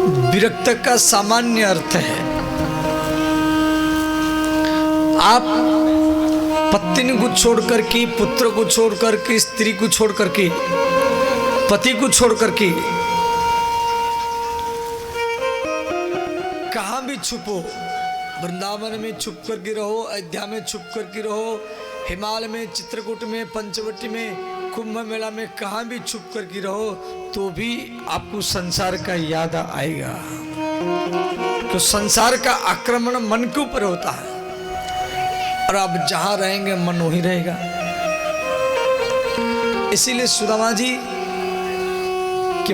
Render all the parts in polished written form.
विरक्त का सामान्य अर्थ है आप पत्नी को छोड़कर के, पुत्र को छोड़कर के, स्त्री को छोड़कर के, पति को छोड़कर के कहां भी छुपो, वृंदावन में छुप करके रहो, अयोध्या में छुप करके रहो, हिमालय में, चित्रकूट में, पंचवटी में, कुंभ मेला में, कहां भी छुप करके रहो तो भी आपको संसार का याद आएगा। तो संसार का आक्रमण मन के ऊपर होता है और आप जहां रहेंगे मन वहीं रहेगा। इसीलिए सुदामा जी के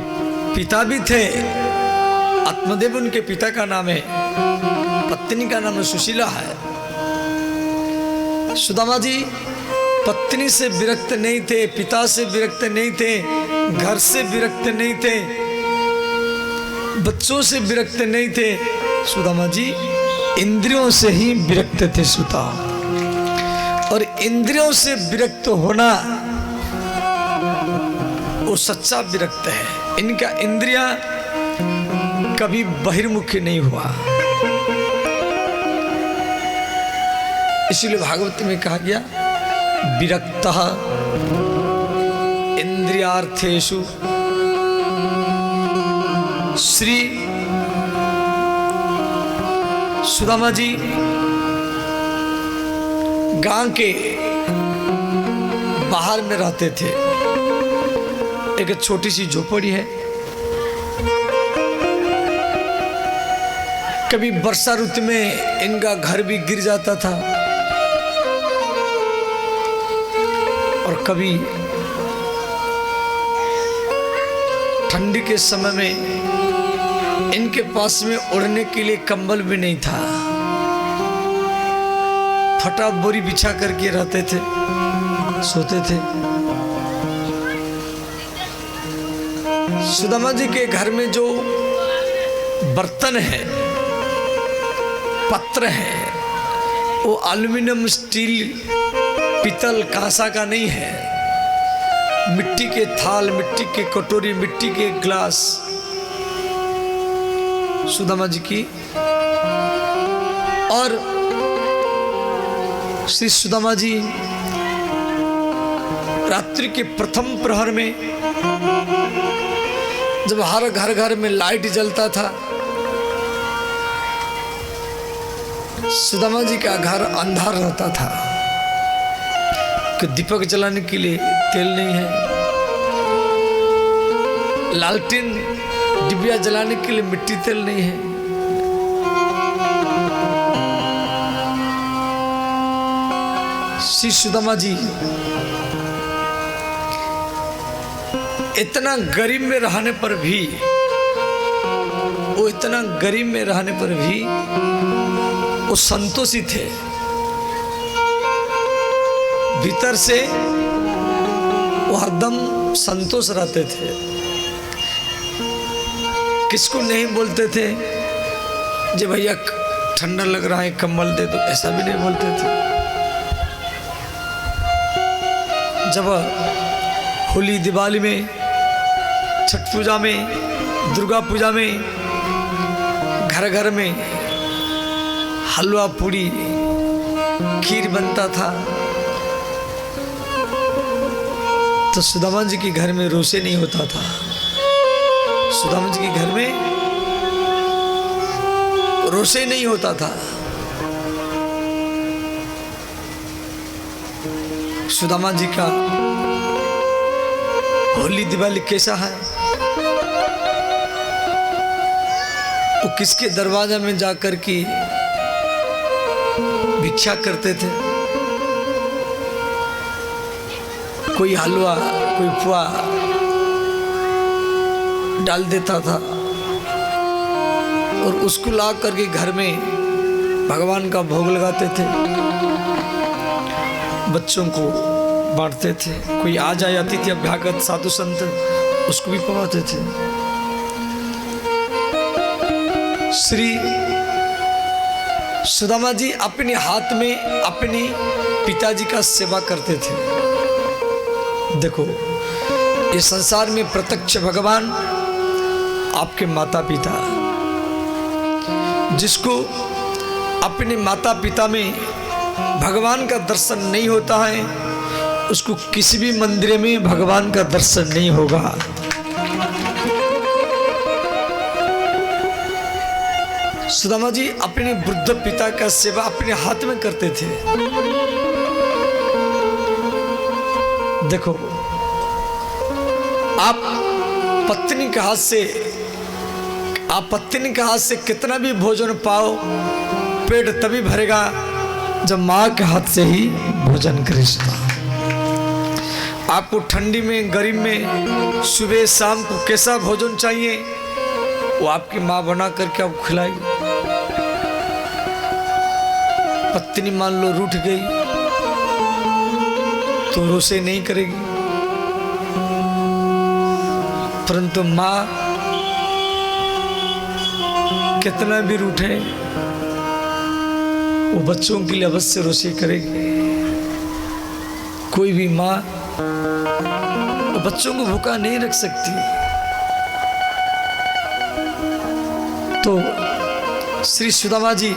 पिता भी थे, आत्मदेव उनके पिता का नाम है, पत्नी का नाम सुशीला है। सुदामा जी पत्नी से विरक्त नहीं थे, पिता से विरक्त नहीं थे, घर से विरक्त नहीं थे, बच्चों से विरक्त नहीं थे। सुदामा जी इंद्रियों से ही विरक्त थे सुता, और इंद्रियों से विरक्त होना वो सच्चा विरक्त है। इनका इंद्रियां कभी बहिर्मुखी नहीं हुआ। इसीलिए भागवत में कहा गया विरक्तः इंद्रियार्थेषु श्री। सुदामा जी गांव के बाहर में रहते थे, एक छोटी सी झोपड़ी है। कभी वर्षा ऋतु में इनका घर भी गिर जाता था और कभी ठंडी के समय में इनके पास में ओढ़ने के लिए कंबल भी नहीं था, फटा बोरी बिछा करके रहते थे, सोते थे। सुदामा जी के घर में जो बर्तन है, पत्र है, वो एल्युमिनियम, स्टील, पीतल, कांसा का नहीं है। मिट्टी के थाल, मिट्टी के कटोरी, मिट्टी के ग्लास सुदामा जी की। और श्री सुदामा जी रात्रि के प्रथम प्रहर में जब हर घर घर में लाइट जलता था, सुदामा जी का घर अंधार रहता था कि दीपक जलाने के लिए तेल नहीं है, लालटेन डिबिया जलाने के लिए मिट्टी तेल नहीं है। श्री सुदामा जी इतना गरीब में रहने पर भी, वो इतना गरीब में रहने पर भी वो संतोषी थे। भीतर से वो हरदम संतोष रहते थे। किसको नहीं बोलते थे जे भैया ठंडा लग रहा है कंबल दे दो, ऐसा भी नहीं बोलते थे। जब होली, दिवाली में, छठ पूजा में, दुर्गा पूजा में घर घर में हलवा पूड़ी खीर बनता था तो सुदामा जी के घर में रोसे नहीं होता था। सुदामा जी के घर में रोसे नहीं होता था। सुदामा जी का होली दिवाली कैसा है? वो किसके दरवाजा में जाकर के भिक्षा करते थे। कोई हलवा, कोई पुआ डाल देता था और उसको ला करके घर में भगवान का भोग लगाते थे, बच्चों को बांटते थे। कोई आ जाती थी अभ्यागत साधु संत, उसको भी पवाते थे। श्री सुदामा जी अपने हाथ में अपने पिताजी का सेवा करते थे। देखो, ये संसार में प्रत्यक्ष भगवान आपके माता पिता। जिसको अपने माता पिता में भगवान का दर्शन नहीं होता है, उसको किसी भी मंदिर में भगवान का दर्शन नहीं होगा। सुदामा जी अपने वृद्ध पिता का सेवा अपने हाथ में करते थे। देखो, आप पत्नी के हाथ से कितना भी भोजन पाओ, पेट तभी भरेगा जब माँ के हाथ से ही भोजन करे। आपको ठंडी में, गर्मी में, सुबह शाम को कैसा भोजन चाहिए, वो आपकी माँ बना करके आपको खिलाएगी। पत्नी मान लो रूठ गई तो रोसे नहीं करेगी, परंतु माँ कितना भी रूठे, वो बच्चों के लिए अवश्य रोसे करेगी। कोई भी माँ बच्चों को भूखा नहीं रख सकती। तो श्री सुदामा जी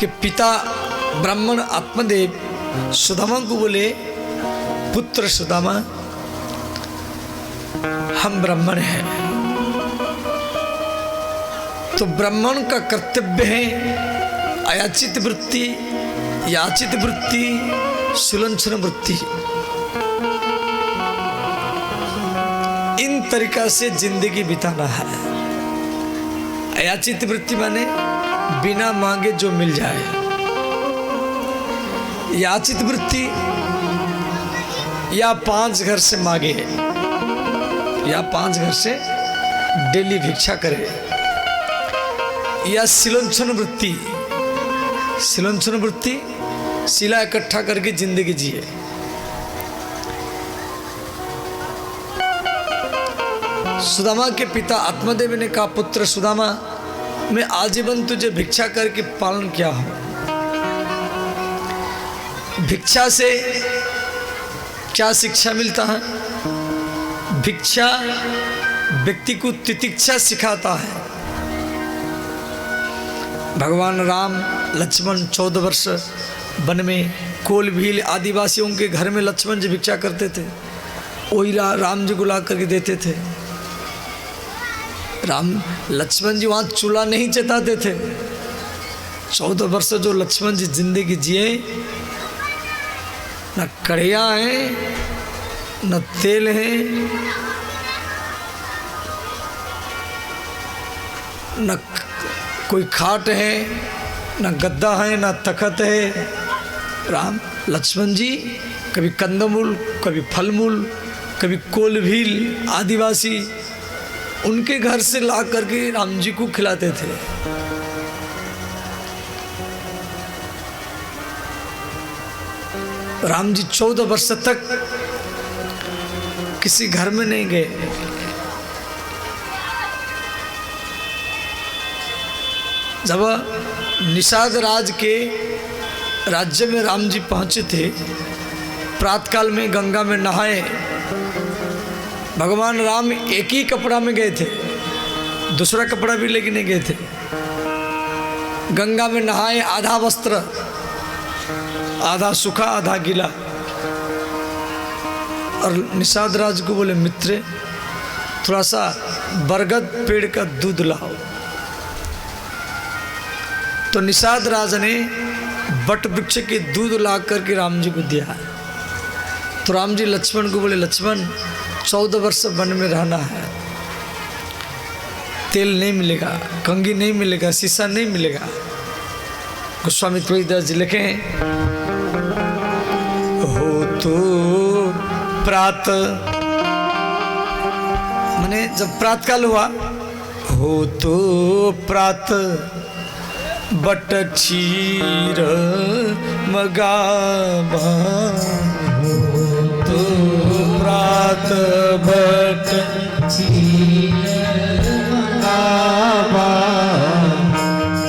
के पिता ब्राह्मण आत्मदेव सुदामा को बोले, पुत्र सुदामा, हम ब्राह्मण हैं, तो ब्राह्मण का कर्तव्य है अयाचित वृत्ति, याचित वृत्ति, सुलंछन वृत्ति, इन तरीका से जिंदगी बिताना है। अयाचित वृत्ति माने बिना मांगे जो मिल जाए। याचित वृत्ति या 5 घर से मांगे, या 5 घर से डेली भिक्षा करे। या सिलंछन वृत्ति, सिलंछन वृत्ति शिला इकट्ठा करके जिंदगी जिए। सुदामा के पिता आत्मदेव ने कहा, पुत्र सुदामा, मैं आजीवन तुझे भिक्षा करके पालन किया हूं। भिक्षा से क्या शिक्षा मिलता है? भिक्षा व्यक्ति को तितिक्षा सिखाता है। भगवान राम लक्ष्मण 14 वर्ष वन में कोल भील आदिवासियों के घर में लक्ष्मण जी भिक्षा करते थे, वही राम जी को ला करके देते थे। लक्ष्मण जी वहाँ चूल्हा नहीं चटाते थे। 14 वर्ष जो लक्ष्मण जी जिंदगी जिए, न कढ़िया है, न तेल है, न कोई खाट है, न गद्दा है, न तखत है। लक्ष्मण जी कभी कंदमूल, कभी फलमूल, कभी कोलभील आदिवासी उनके घर से ला करके राम जी को खिलाते थे। राम जी 14 वर्ष तक किसी घर में नहीं गए। जब निषाद राज के राज्य में राम जी पहुंचे थे, प्रातःकाल में गंगा में नहाए। भगवान राम एक ही कपड़ा में गए थे, दूसरा कपड़ा भी लेके नहीं गए थे। गंगा में नहाए, आधा वस्त्र, आधा सूखा आधा गीला, और निषाद राज को बोले, मित्र थोड़ा सा बरगद पेड़ का दूध लाओ। तो निषाद राज ने बट वृक्ष के दूध ला करके राम जी को दिया। तो राम जी लक्ष्मण को बोले, लक्ष्मण 14 वर्ष वन में रहना है, तेल नहीं मिलेगा, कंघी नहीं मिलेगा, शीशा नहीं मिलेगा। गोस्वामी तुलसीदास जी लिखे, हो तो प्रात, माने जब प्रातःकाल हुआ, हो तो प्रात बट क्षीर मगावा, तो प्रात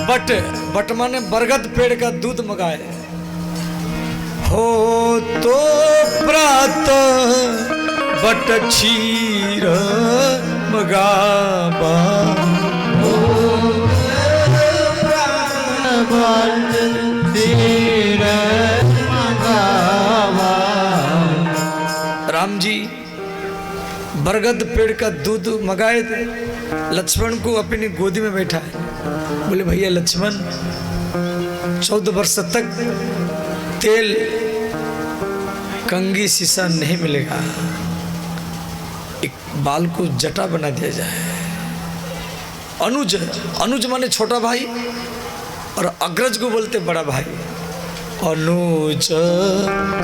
बट बट माने बरगद पेड़ का दूध मंगाए। हो तो प्रात but Kshir Magawa Ram ji बरगद पेड़ का दूध मंगाए थे, लक्ष्मण को अपनी गोदी में बैठा है। बोले भैया लक्ष्मण 14 वर्ष तक तेल कंगी शीशा नहीं मिलेगा, एक बाल को जटा बना दिया जाए। अनुज, अनुज माने छोटा भाई और अग्रज को बोलते बड़ा भाई। अनुज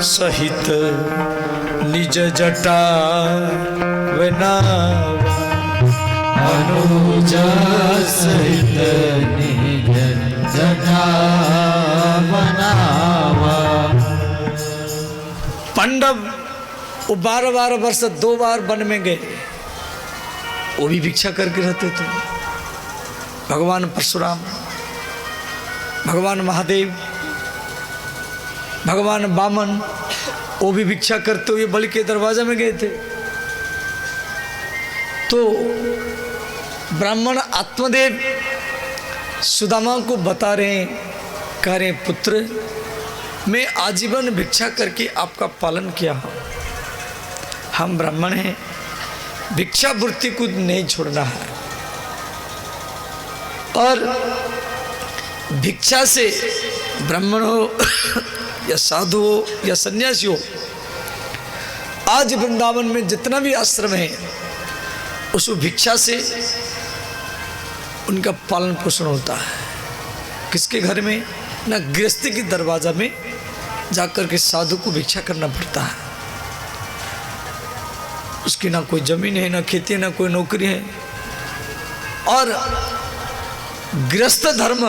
सहित निज जटा बनावा, अनुज सहित निज जटा बनावा। पांडव वो 12 वर्ष 2 बार वन में गए, वो भी भिक्षा करके रहते थे। भगवान परशुराम, भगवान महादेव, भगवान वामन, वो भी भिक्षा करते हुए बलि के दरवाजा में गए थे। तो ब्राह्मण आत्मदेव सुदामा को बता रहे हैं, कह रहे पुत्र मैं आजीवन भिक्षा करके आपका पालन किया हूँ, हम ब्राह्मण हैं, भिक्षा वृत्ति को नहीं छोड़ना है। और भिक्षा से ब्राह्मण हो या साधु हो या सन्यासी हो, आज वृंदावन में जितना भी आश्रम है उस भिक्षा से उनका पालन पोषण होता है। किसके घर में? ना गृहस्थी के दरवाजा में जाकर के साधु को भिक्षा करना पड़ता है। उसकी ना कोई जमीन है, ना खेती है, ना कोई नौकरी है। और गृहस्थ धर्म,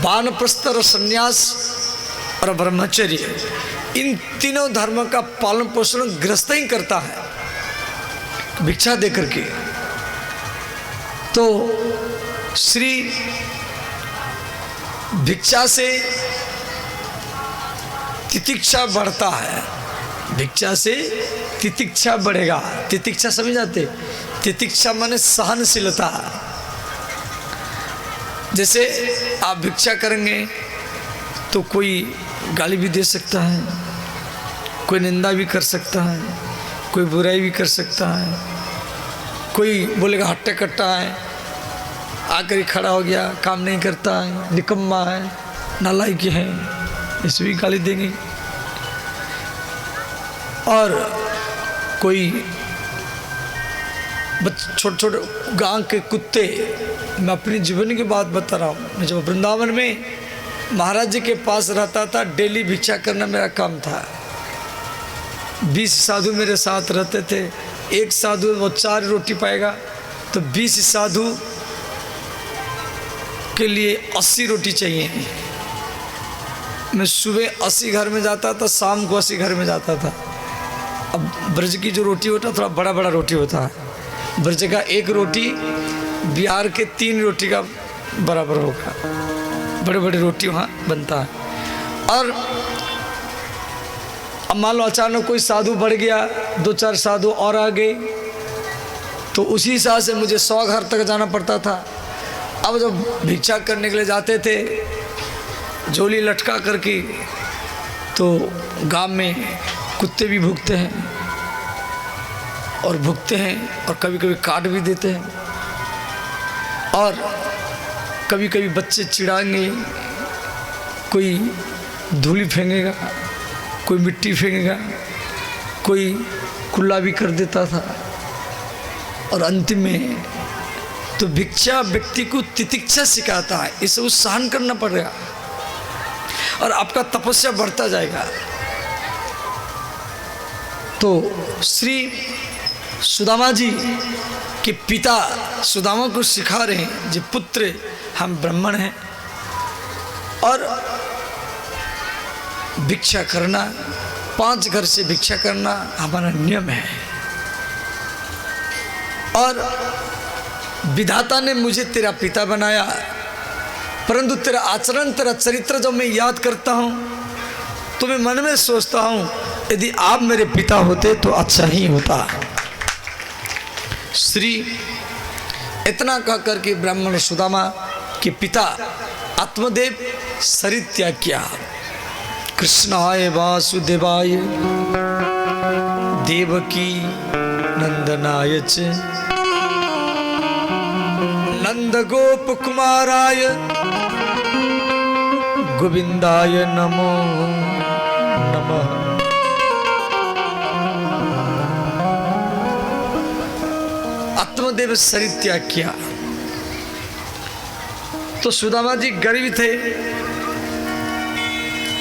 वानप्रस्थ और संन्यास और ब्रह्मचर्य, इन तीनों धर्म का पालन पोषण गृहस्थ ही करता है भिक्षा दे करके। तो श्री भिक्षा से तितिक्षा बढ़ता है, भिक्षा से तितिक्षा बढ़ेगा। तितिक्षा समझ जाते? तितिक्षा माने सहनशीलता। जैसे आप भिक्षा करेंगे तो कोई गाली भी दे सकता है, कोई निंदा भी कर सकता है, कोई बुराई भी कर सकता है, कोई बोलेगा हट्टे कट्टा है, आकर ही खड़ा हो गया, काम नहीं करता है, निकम्मा है, नालायक है, इसे भी गाली देंगे। और कोई छोटे छोटे गांव के कुत्ते, मैं अपनी जीवन की बात बता रहा हूँ। मैं जब वृंदावन में महाराज जी के पास रहता था, डेली भिक्षा करना मेरा काम था। 20 साधु मेरे साथ रहते थे। एक साधु वो 4 रोटी पाएगा तो 20 साधु के लिए 80 रोटी चाहिए। मैं सुबह 80 घर में जाता था, शाम को 80 घर में जाता था। अब ब्रज की जो रोटी होता थोड़ा बड़ा बड़ा रोटी होता है, ब्रज का एक रोटी बिहार के 3 रोटी का बराबर होगा, बड़े बड़े रोटी वहाँ बनता है। और अब मान लो अचानक कोई साधु बढ़ गया, 2-4 साधु और आ गए, तो उसी हिसाब से मुझे 100 घर तक जाना पड़ता था। अब जब भिक्षा करने के लिए जाते थे झोली लटका करके, तो गांव में कुत्ते भी भूखते हैं और भूखते हैं और कभी कभी काट भी देते हैं। और कभी कभी बच्चे चिढ़ाएंगे, कोई धूली फेंकेगा, कोई मिट्टी फेंकेगा, कोई कुल्ला भी कर देता था। और अंतिम में तो भिक्षा व्यक्ति को तितिक्षा सिखाता है, इसे वो सहन करना पड़ेगा और आपका तपस्या बढ़ता जाएगा। तो श्री सुदामा जी के पिता सुदामा को सिखा रहे हैं, जी पुत्र हम ब्राह्मण हैं और भिक्षा करना, 5 घर से भिक्षा करना हमारा नियम है। और विधाता ने मुझे तेरा पिता बनाया, परंतु तेरा आचरण, तेरा चरित्र जब मैं याद करता हूँ तो मैं मन में सोचता हूँ यदि आप मेरे पिता होते तो अच्छा ही होता। श्री इतना कह करके ब्राह्मण सुदामा के पिता आत्मदेव शरीर त्याग किया। कृष्णाय वासुदेवाय देवकी नंदनाय च नंद गोप कुमाराय गोविंदाय नमो नमः। आत्मदेव शरीर त्याग किया तो सुदामा जी गरीब थे,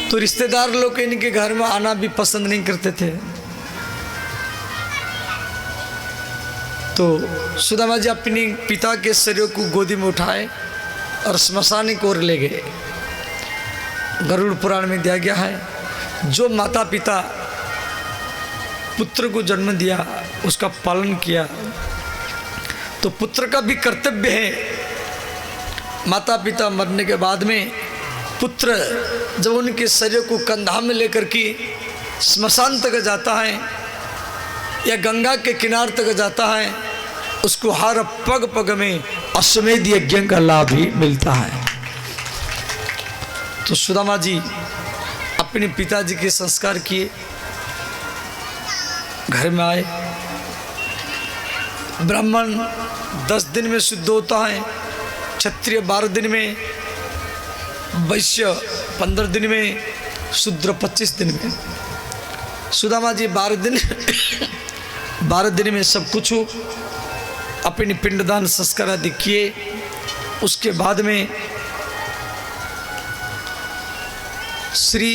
तो रिश्तेदार लोग इनके घर में आना भी पसंद नहीं करते थे। तो सुदामा जी अपनी पिता के शरीर को गोदी में उठाए और श्मशान की ओर ले गए। गरुड़ पुराण में दिया गया है, जो माता पिता पुत्र को जन्म दिया उसका पालन किया तो पुत्र का भी कर्तव्य है माता पिता मरने के बाद में पुत्र जब उनके शरीर को कंधा में लेकर के श्मशान तक जाता है या गंगा के किनारे तक जाता है, उसको हर पग पग में अश्वमेध यज्ञ का लाभ भी मिलता है। तो सुदामा जी अपने पिताजी के संस्कार किए, घर में आए। ब्राह्मण 10 दिन में शुद्ध होता है, क्षत्रिय 12 दिन में, वैश्य 15 दिन में, शूद्र 25 दिन में। सुदामा जी 12 दिन में सब कुछ अपनी पिंडदान संस्कार आदि किए। उसके बाद में श्री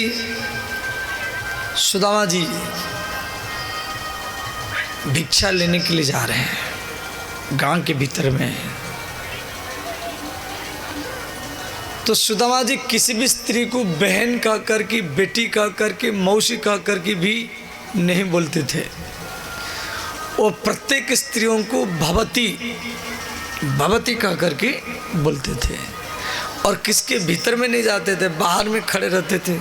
सुदामा जी भिक्षा लेने के लिए जा रहे हैं गांव के भीतर में। तो सुदामा जी किसी भी स्त्री को बहन कह करके, बेटी कह करके, मौसी कह करके भी नहीं बोलते थे। वो प्रत्येक स्त्रियों को भवती भवती कह करके बोलते थे और किसके भीतर में नहीं जाते थे, बाहर में खड़े रहते थे।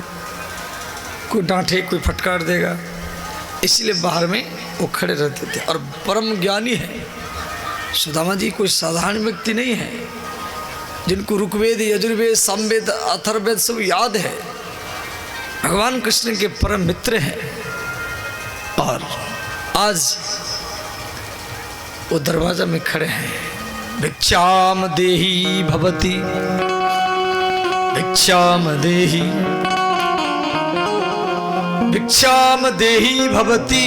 कोई डांटे कोई फटकार देगा, इसलिए बाहर में वो खड़े रहते थे। और परम ज्ञानी है सुदामा जी, कोई साधारण व्यक्ति नहीं है जिनको ऋग्वेद, यजुर्वेद, सामवेद, अथर्ववेद सब याद है। भगवान कृष्ण के परम मित्र हैं। और आज वो दरवाजा में खड़े हैं। भिक्षाम देहि भवती, भिक्षाम देहि, भिक्षाम देहि भवती,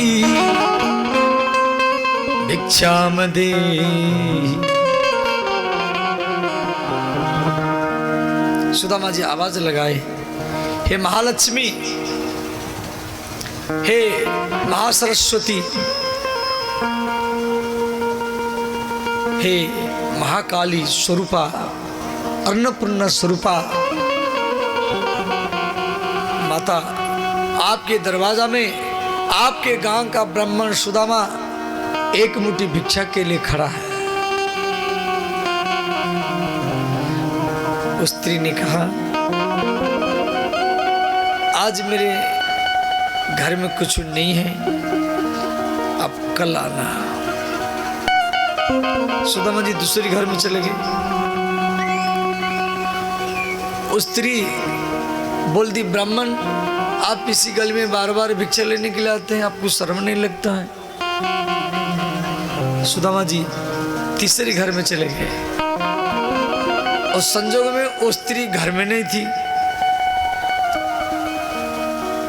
भिक्षाम देहि। सुदामा जी आवाज लगाए, हे महालक्ष्मी, हे महासरस्वती, हे महाकाली स्वरूपा, अन्नपूर्णा स्वरूपा माता, आपके दरवाजा में आपके गांव का ब्राह्मण सुदामा एक मुट्ठी भिक्षा के लिए खड़ा है। उस स्त्री ने कहा, आज मेरे घर में कुछ नहीं है, आप कल आना। सुदामा जी दूसरे घर में चले गए। उस स्त्री बोल दी, ब्राह्मण आप इसी गली में बार बार भिक्षा लेने के लिए आते हैं, आपको शर्म नहीं लगता है? सुदामा जी तीसरे घर में चले गए और संजोग में वो स्त्री घर में नहीं थी।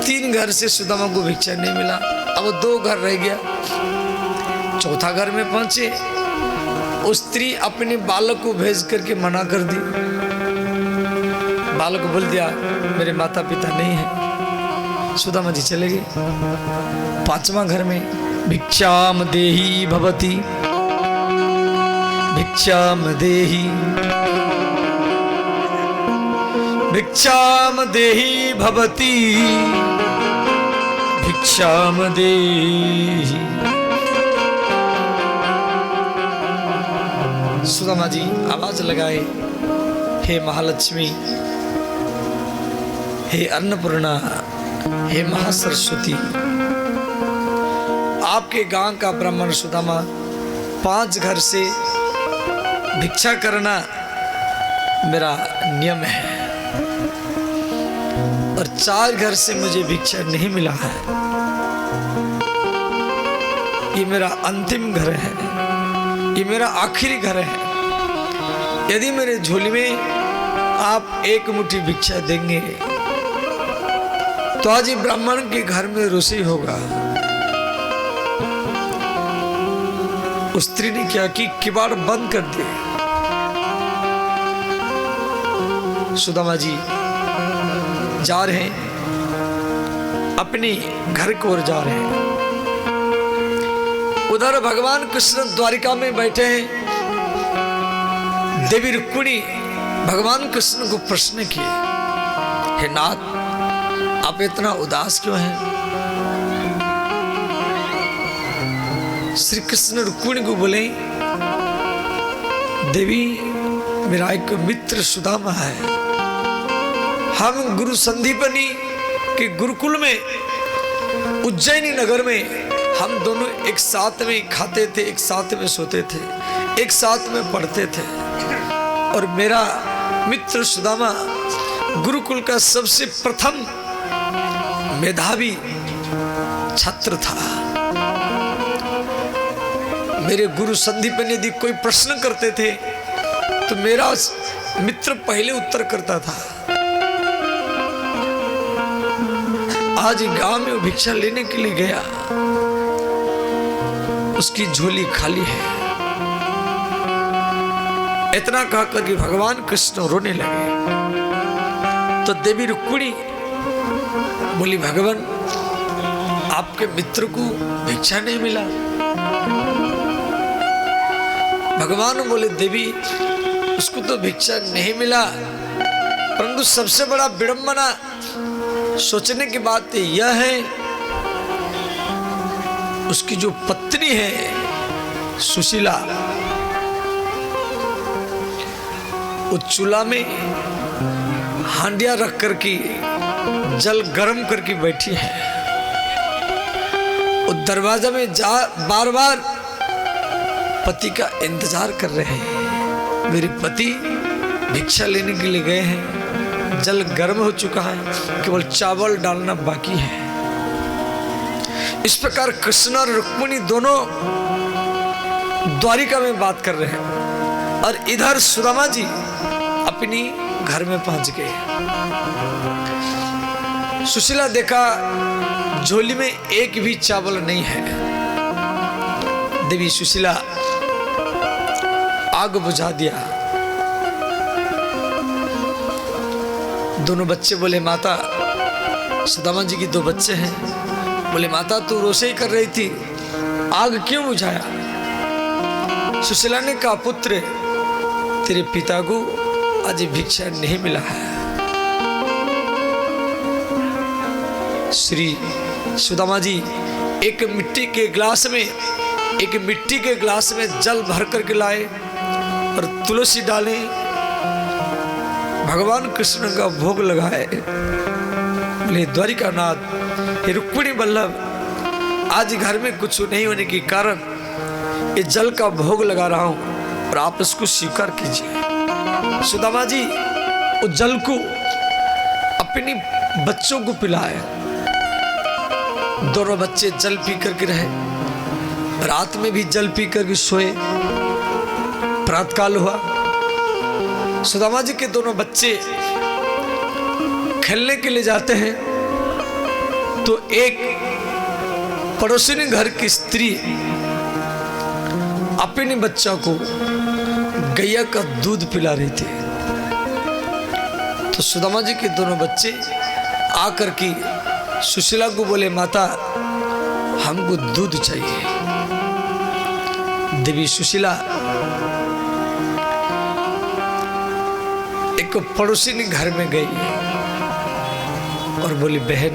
3 घर से सुदामा को भिक्षा नहीं मिला, अब 2 घर रह गया। चौथा घर में पहुंचे, उस स्त्री अपने बालक को भेज करके मना कर दी। बालक को बोल दिया मेरे माता पिता नहीं है। सुदामा जी चले गए। 5वां घर में भिक्षाम देहि भवती, भिक्षाम देहि, भिक्षाम देहि भवती, भिक्षाम देहि। सुदामा जी आवाज लगाए, हे महालक्ष्मी, हे अन्नपूर्णा, हे महासरस्वती, आपके गांव का ब्राह्मण सुदामा 5 घर से भिक्षा करना मेरा नियम है और 4 घर से मुझे भिक्षा नहीं मिला है। ये मेरा अंतिम घर है, ये मेरा आखिरी घर है। यदि मेरे झोली में आप 1 मुट्ठी भिक्षा देंगे तो आज ये ब्राह्मण के घर में रोषी होगा। उस स्त्री ने क्या कि किवाड़ बंद कर दिए। सुदामा जी जा रहे हैं, अपने घर की ओर जा रहे हैं। उधर भगवान कृष्ण द्वारिका में बैठे हैं। देवी रुक्मिणी भगवान कृष्ण को प्रश्न किए, हे नाथ आप इतना उदास क्यों हैं? श्री कृष्ण रुक्मिणी को बोले, देवी मेरा एक मित्र सुदामा है। हम गुरु संदीपनी के गुरुकुल में उज्जैनी नगर में हम दोनों एक साथ में खाते थे, एक साथ में सोते थे, एक साथ में पढ़ते थे और मेरा मित्र सुदामा गुरुकुल का सबसे प्रथम मेधावी छात्र था। मेरे गुरु संदीपन यदि कोई प्रश्न करते थे तो मेरा मित्र पहले उत्तर करता था। आज गांव में भिक्षा लेने के लिए गया, उसकी झोली खाली है। इतना कहकर कि भगवान कृष्ण रोने लगे। तो देवी रुक्मिणी बोली, भगवान आपके मित्र को भिक्षा नहीं मिला। भगवान बोले, देवी उसको तो भिक्षा नहीं मिला, परंतु सबसे बड़ा विडंबना सोचने की बात यह है, उसकी जो पत्नी है सुशीला, वो चूल्हा में हांडियां रख कर के जल गर्म करके बैठी है। वो दरवाजा में जा बार बार पति का इंतजार कर रहे हैं। मेरे पति भिक्षा लेने के लिए गए हैं, जल गर्म हो चुका है, केवल चावल डालना बाकी है। इस प्रकार कृष्ण और रुक्मिणी दोनों द्वारिका में बात कर रहे हैं और इधर सुदामा जी अपनी घर में पहुंच गए। सुशीला देखा झोली में एक भी चावल नहीं है। देवी सुशीला आग बुझा दिया। दोनों बच्चे बोले, माता, सुदामा जी की 2 बच्चे हैं, बोले माता तू रोषेई कर रही थी, आग क्यों बुझाया? सुशीला ने कहा, पुत्र तेरे पिता को आज भिक्षा नहीं मिला है। श्री सुदामा जी एक मिट्टी के गिलास में जल भर करके लाए और तुलसी डाले, भगवान कृष्ण का भोग लगाए। बोले, द्वारिकानाथ, हे रुक्मिणी वल्लभ, आज घर में कुछ नहीं होने के कारण ये जल का भोग लगा रहा हूं और आप इसको स्वीकार कीजिए। सुदामा जी उस जल को अपने बच्चों को पिलाए। दोनों बच्चे जल पी करके रहे, रात में भी जल पी करके सोए। प्रातःकाल हुआ, सुदामा जी के दोनों बच्चे खेलने के लिए जाते हैं तो एक पड़ोसी घर की स्त्री अपने बच्चा को गैया का दूध पिला रही थी। तो सुदामा जी के दोनों बच्चे आकर के सुशीला को बोले, माता हमको दूध चाहिए। देवी सुशीला एक पड़ोसी ने घर में गई और बोली, बहन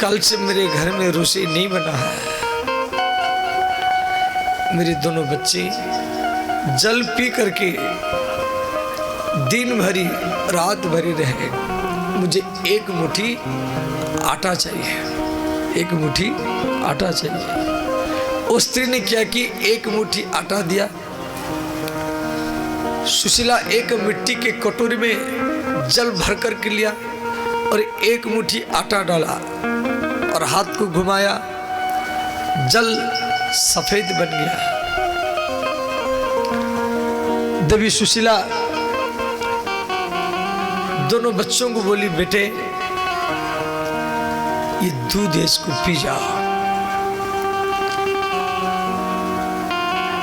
कल से मेरे घर में रोषेई नहीं बना है। मेरे दोनों बच्चे जल पी करके दिन भरी रात भरी रहे, मुझे एक मुट्ठी आटा चाहिए। एक मुट्ठी आटा चाहिए। उस स्त्री ने क्या कि एक मुट्ठी आटा दिया। सुशीला एक मिट्टी के कटोरी में जल भर कर के लिया और एक मुट्ठी आटा डाला और हाथ को घुमाया, जल सफेद बन गया। देवी सुशीला दोनों बच्चों को बोली, बेटे ये दूध है, इसको पी जाओ।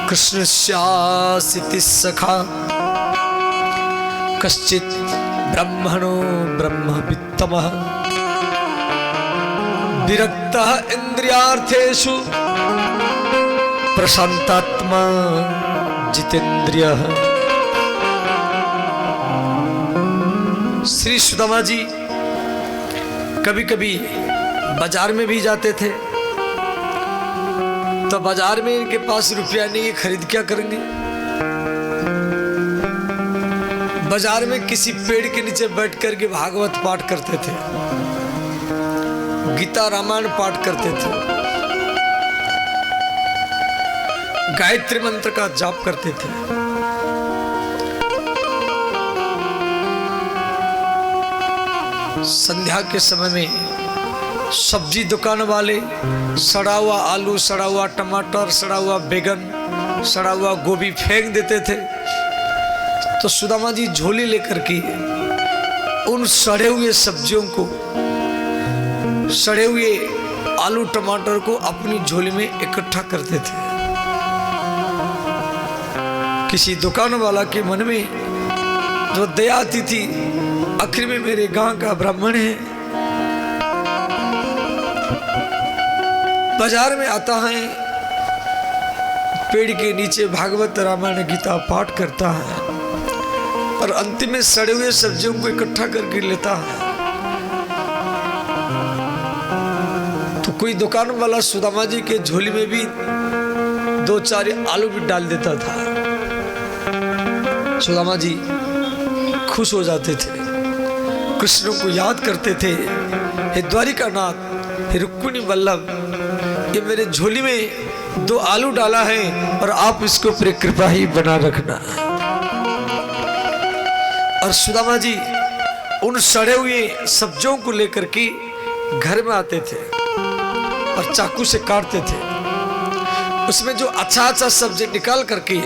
कृष्ण स्यासिति सखा कश्चित ब्रह्मणो ब्रह्मवित्तमः विरक्तः इंद्रियार्थेषु प्रशांतात्मा जितेंद्रियः। श्री सुदामा जी कभी कभी बाजार में भी जाते थे, तो बाजार में इनके पास रुपया नहीं है, खरीद क्या करेंगे। बाजार में किसी पेड़ के नीचे बैठ करके भागवत पाठ करते थे, गीता रामायण पाठ करते थे, गायत्री मंत्र का जाप करते थे। संध्या के समय में सब्जी दुकान वाले सड़ा हुआ आलू, सड़ा हुआ टमाटर, सड़ा हुआ बैगन, सड़ा हुआ गोभी फेंक देते थे। तो सुदामा जी झोली लेकर के उन सड़े हुए सब्जियों को, सड़े हुए आलू टमाटर को अपनी झोली में इकट्ठा करते थे। किसी दुकान वाला के मन में जो दया आती थी, आखिर में मेरे गांव का ब्राह्मण है, बाजार में आता है, पेड़ के नीचे भागवत रामायण गीता पाठ करता है और अंतिम में सड़े हुए सब्जियों को इकट्ठा करके लेता है। तो कोई दुकान वाला सुदामा जी के झोली में भी 2-4 आलू भी डाल देता था। सुदामा जी खुश हो जाते थे, कृष्ण को याद करते थे, हे द्वारिकानाथ, हे रुक्मिणी वल्लभ, ये मेरे झोली में 2 आलू डाला है और आप इसको अपनी कृपा ही बना रखना। और सुदामा जी उन सड़े हुए सब्जियों को लेकर के घर में आते थे और चाकू से काटते थे। उसमें जो अच्छा अच्छा सब्जी निकाल करके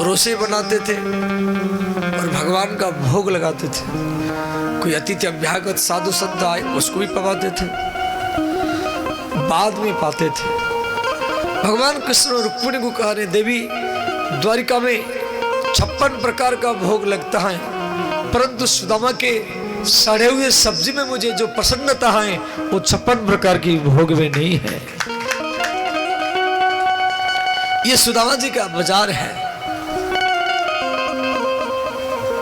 रोसे बनाते थे और भगवान का भोग लगाते थे। कोई अतिथि अभ्यागत साधु संत आए, उसको भी पवाते थे, बाद में पाते थे। भगवान कृष्ण और रुक्मिणी को कहा, रे देवी, द्वारिका में 56 प्रकार का भोग लगता है, परंतु सुदामा के सड़े हुए सब्जी में मुझे जो प्रसन्नता है वो 56 प्रकार की भोग में नहीं है। ये सुदामा जी का बाजार है।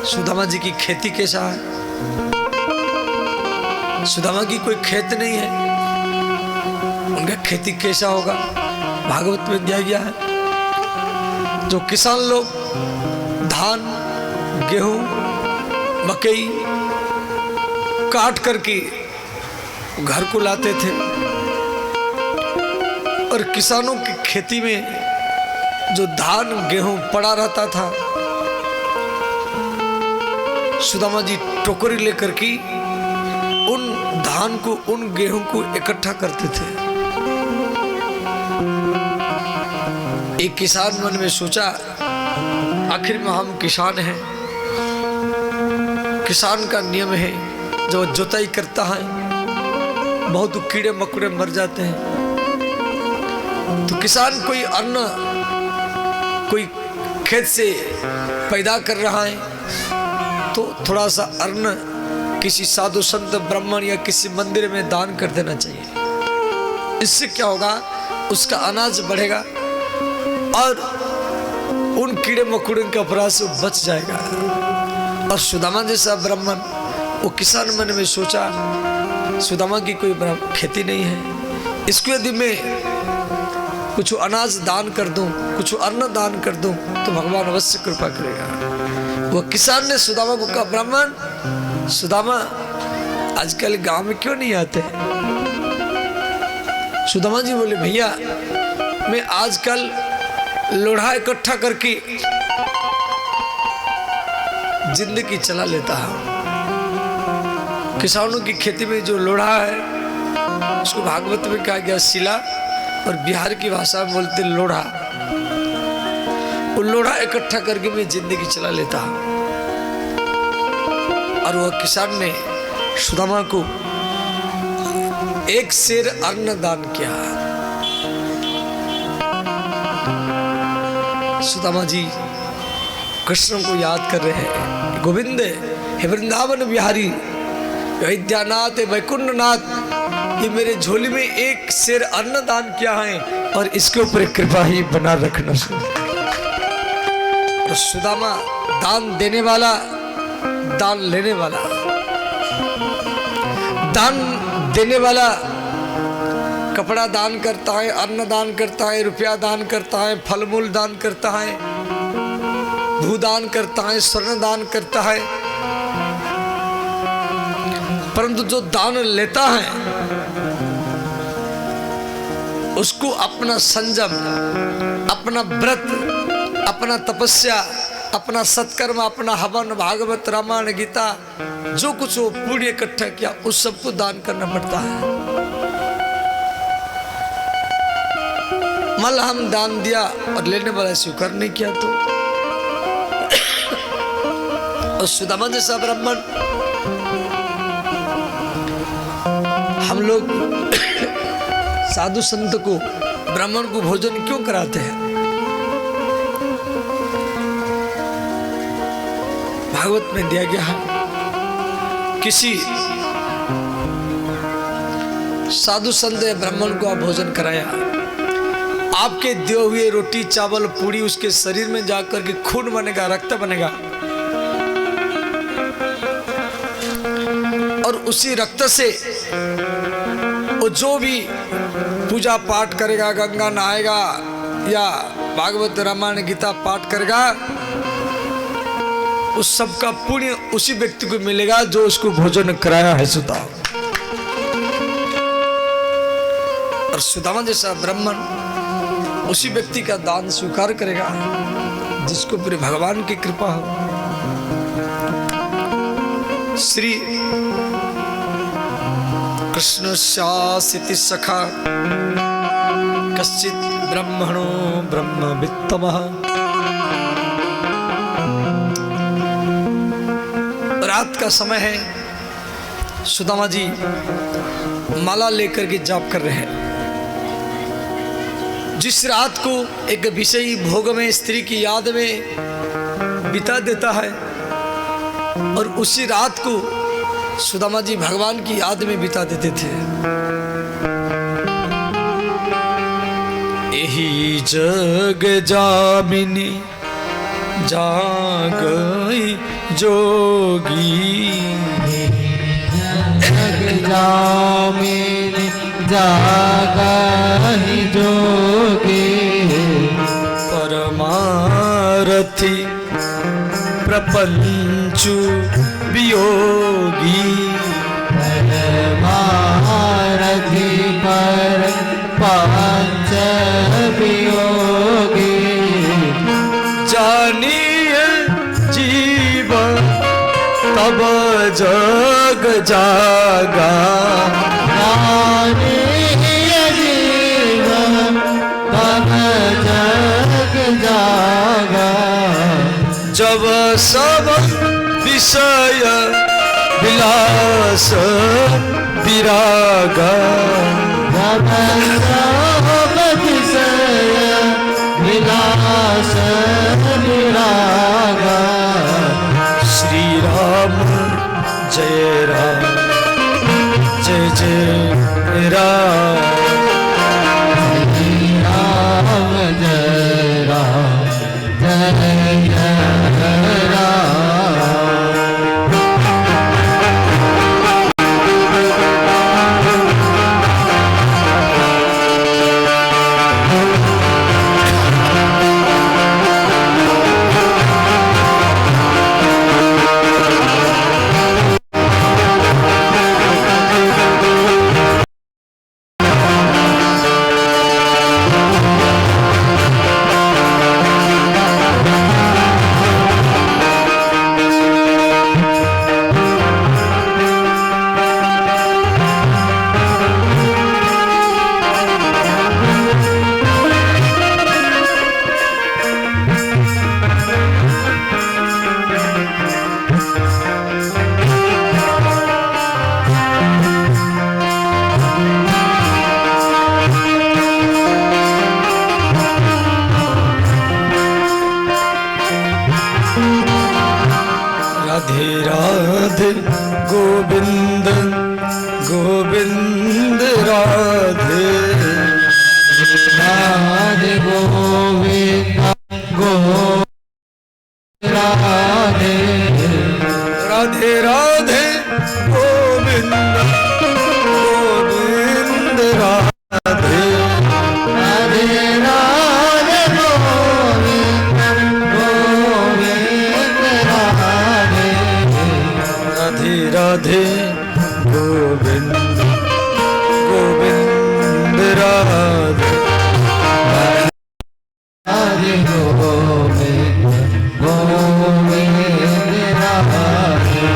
सुदामा जी की खेती कैसा है? सुदामा की कोई खेत नहीं है, उनका खेती कैसा होगा? भागवत में दिया गया है। जो किसान लोग धान, गेहूं, मकई काट करके घर को लाते थे और किसानों की खेती में जो धान गेहूं पड़ा रहता था, सुदामा जी टोकरी लेकर के उन धान को, उन गेहूं को इकट्ठा करते थे। एक किसान मन में सोचा, आखिर में हम किसान हैं, किसान का नियम है, जब जुताई करता है बहुत कीड़े मकोड़े मर जाते हैं। तो किसान कोई अन्न, कोई खेत से पैदा कर रहा है, तो थोड़ा सा अन्न किसी साधु संत ब्राह्मण या किसी मंदिर में दान कर देना चाहिए। इससे क्या होगा, उसका अनाज बढ़ेगा और उन कीड़े मकोड़े के अपराध से बच जाएगा। और सुदामा जैसा ब्राह्मण, वो किसान मन में सोचा, सुदामा की कोई खेती नहीं है, इसको यदि मैं कुछ अनाज दान कर दूं, कुछ अन्न दान कर दूं, तो भगवान अवश्य कृपा करेगा। वो किसान ने सुदामा को कहा, ब्राह्मण, सुदामा आजकल गांव में क्यों नहीं आते? सुदामा जी बोले भैया मैं आजकल लोढ़ा इकट्ठा करके जिंदगी चला लेता हूं। किसानों की खेती में जो लोढ़ा है उसको भागवत में कहा गया शिला, और बिहार की भाषा में बोलते लोढ़ा। वो लोढ़ा इकट्ठा करके मैं जिंदगी चला लेता हूं। और वह किसान ने सुदामा को एक शेर अन्न दान किया। सुदामा जी कृष्ण को याद कर रहे हैं, गोविंद हे वृंदावन बिहारी, अयोध्यानाथ वैकुंठनाथ, ये मेरे झोली में एक शेर अन्न दान किया है और इसके ऊपर कृपा ही बना रखना। तो सुदामा दान देने वाला, दान लेने वाला। दान देने वाला कपड़ा दान करता है, अन्न दान करता है, रुपया दान करता है, फल मूल दान करता है, भूदान करता है, स्वर्ण दान करता है। परंतु जो दान लेता है उसको अपना संयम, अपना व्रत, अपना तपस्या, अपना सत्कर्म, अपना हवन, भागवत, रामायण, गीता, जो कुछ वो पुण्य इकट्ठा किया उस सबको दान करना पड़ता है। मान लो हम दान दिया और लेने वाला स्वीकार नहीं किया तो। और सुदामा जैसा ब्राह्मण, हम लोग साधु संत को, ब्राह्मण को भोजन क्यों कराते हैं? भागवत में दिया गया है, किसी साधु संत या ब्राह्मण को आप भोजन कराया, आपके दिए हुए रोटी चावल पूरी उसके शरीर में जाकर के खून बनेगा, रक्त बनेगा, और उसी रक्त से वो जो भी पूजा पाठ करेगा, गंगा नहाएगा या भागवत रामायण गीता पाठ करेगा, उस सब का पुण्य उसी व्यक्ति को मिलेगा जो उसको भोजन कराया है सुदा। और सुदामा जैसा ब्राह्मण उसी व्यक्ति का दान स्वीकार करेगा जिसको पूरे भगवान की कृपा हो। श्री कृष्ण शासिति सखा कश्चित ब्रह्मणो ब्रह्मवित्तमः। रात का समय है, सुदामा जी माला लेकर के जाप कर रहे हैं। जिस रात को एक विषयी भोग में स्त्री की याद में बिता देता है, और उसी रात को सुदामा जी भगवान की याद में बिता देते थे। यही जग जामिनी जागई जोगी, जग जामिनी जागई जोगी, परमारथी प्रपंचु वियोगी, परमारथी पर पंच वियोगी, जानिए जीवन तब जग जागा, जानिए जीवन तब जग जागा, जब सब विषय विलास विरागा, जब सब विषय विलास विरागा, श्री राम जय राम जय जय राम, राम जय राम जय जय राम। राधे गोविंद गोविंद राधे राधे राधे गोविंद गोविंद राधे राधे राधे गोविंद गोविंद राधे राधे राधे गोविंद गोविंद राधे राधे गोविंद गोविंद राधे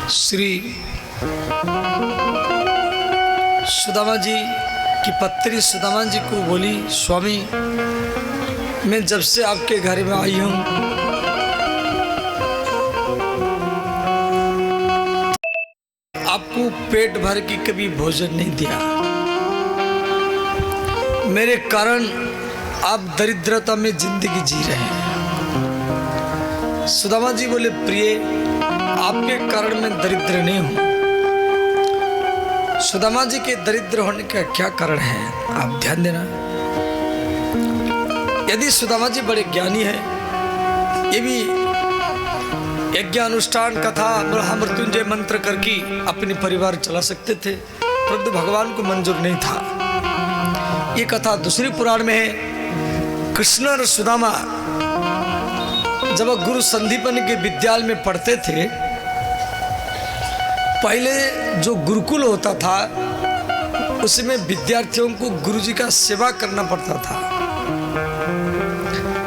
श्री सुदामा जी की पत्री सुदामा जी को बोली, स्वामी मैं जब से आपके घर में आई हूं आपको पेट भर की कभी भोजन नहीं दिया, मेरे कारण आप दरिद्रता में जिंदगी जी रहे हैं। सुदामा जी बोले, प्रिय आपके कारण मैं दरिद्र नहीं हूं। सुदामा जी के दरिद्र होने का क्या कारण है, आप ध्यान देना। यदि सुदामा जी बड़े ज्ञानी हैं, ये भी यज्ञ अनुष्ठान कथा महामृत्युंजय मंत्र करके अपने परिवार चला सकते थे, परंतु भगवान को मंजूर नहीं था। ये कथा दूसरी पुराण में है। कृष्ण और सुदामा जब गुरु संदीपन के विद्यालय में पढ़ते थे, पहले जो गुरुकुल होता था उसमें विद्यार्थियों को गुरुजी का सेवा करना पड़ता था।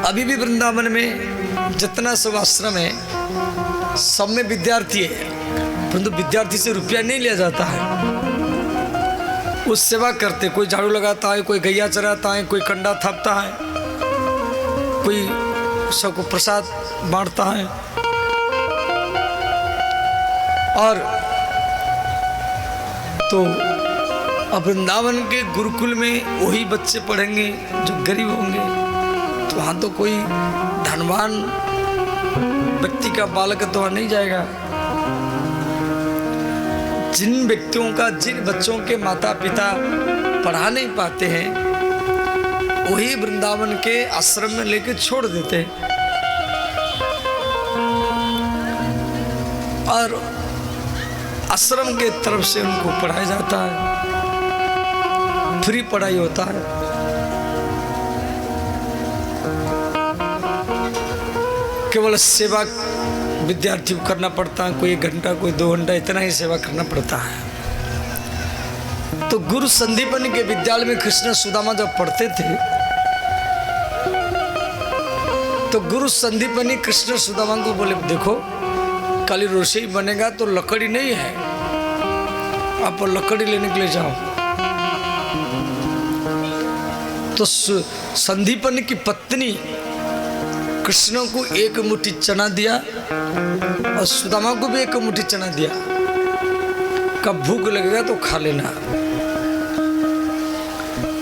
अभी भी वृंदावन में जितना सब आश्रम है सब में विद्यार्थी है, परंतु विद्यार्थी से रुपया नहीं लिया जाता है। वो सेवा करते, कोई झाड़ू लगाता है, कोई गैया चराता है, कोई कंडा थापता है, कोई सबको प्रसाद बांटता है। और तो अब वृंदावन के गुरुकुल में वही बच्चे पढ़ेंगे जो गरीब होंगे, तो वहाँ तो कोई धनवान व्यक्ति का बालक तो वहाँ नहीं जाएगा। जिन व्यक्तियों का, जिन बच्चों के माता पिता पढ़ा नहीं पाते हैं, वही वृंदावन के आश्रम में लेके छोड़ देते हैं और आश्रम के तरफ से उनको पढ़ाया जाता है, फ्री पढ़ाई होता है। केवल सेवा विद्यार्थी को करना पड़ता है, कोई 1 घंटा कोई 2 घंटा इतना ही सेवा करना पड़ता है। तो गुरु संदीपन के विद्यालय में कृष्ण सुदामा जब पढ़ते थे तो गुरु संदीपनी कृष्ण सुदामा को बोले, देखो कल रसोई बनेगा तो लकड़ी नहीं है, आप लकड़ी लेने के लिए जाओ। तो संदीपन की पत्नी कृष्ण को 1 मुट्ठी चना दिया और सुदामा को भी 1 मुट्ठी चना दिया। कब भूख लगेगा तो खा लेना।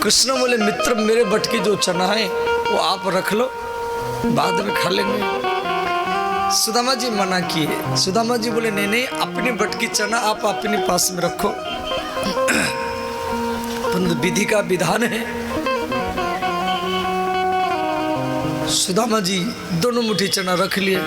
कृष्ण बोले, मित्र मेरे बटकी जो चना है वो आप रख लो बाद में खा लेंगे। सुदामा जी मना किए। सुदामा जी बोले नहीं नहीं, अपनी बटकी चना आप अपने पास में रखो, विधि का विधान है। सुदामा जी दोनों मुट्ठी चना रख लिए।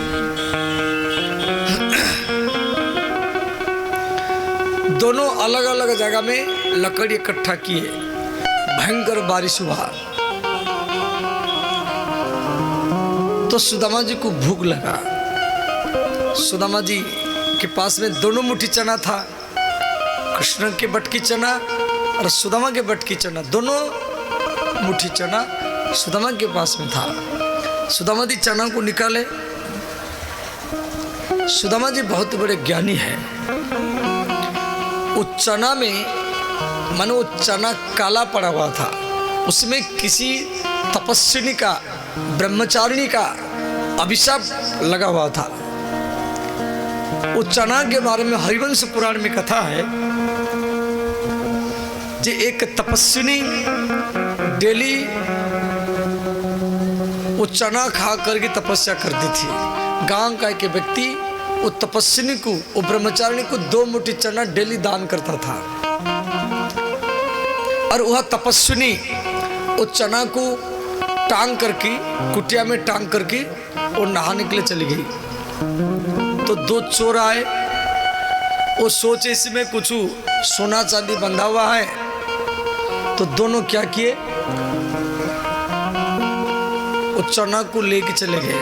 दोनों अलग अलग जगह में लकड़ी इकट्ठा किए। भयंकर बारिश हुआ तो सुदामा जी को भूख लगा। सुदामा जी के पास में दोनों मुट्ठी चना था, कृष्ण के बटकी चना और सुदामा के बटकी चना, दोनों मुट्ठी चना सुदामा के पास में था। सुदामा जी चना को निकाले। सुदामा जी बहुत बड़े ज्ञानी हैं। उस चना में मानो वो चना काला पड़ा हुआ था, उसमें किसी तपस्विनी का, ब्रह्मचारिणी का अभिशाप लगा हुआ था। उस चना के बारे में हरिवंश पुराण में कथा है कि एक तपस्विनी डेली वो चना खा करके तपस्या करती थी। गांव का एक व्यक्ति वो तपस्विनी को, वो ब्रह्मचारिणी को 2 मुट्ठी चना डेली दान करता था। और वह तपस्विनी वो चना को टांग करके, कुटिया में टांग करके वो नहाने के लिए चली गई। तो 2 चोर आए। वो सोचे इसमें कुछ सोना चांदी बंधा हुआ है, तो दोनों क्या किए, वो चना को लेके चले गए।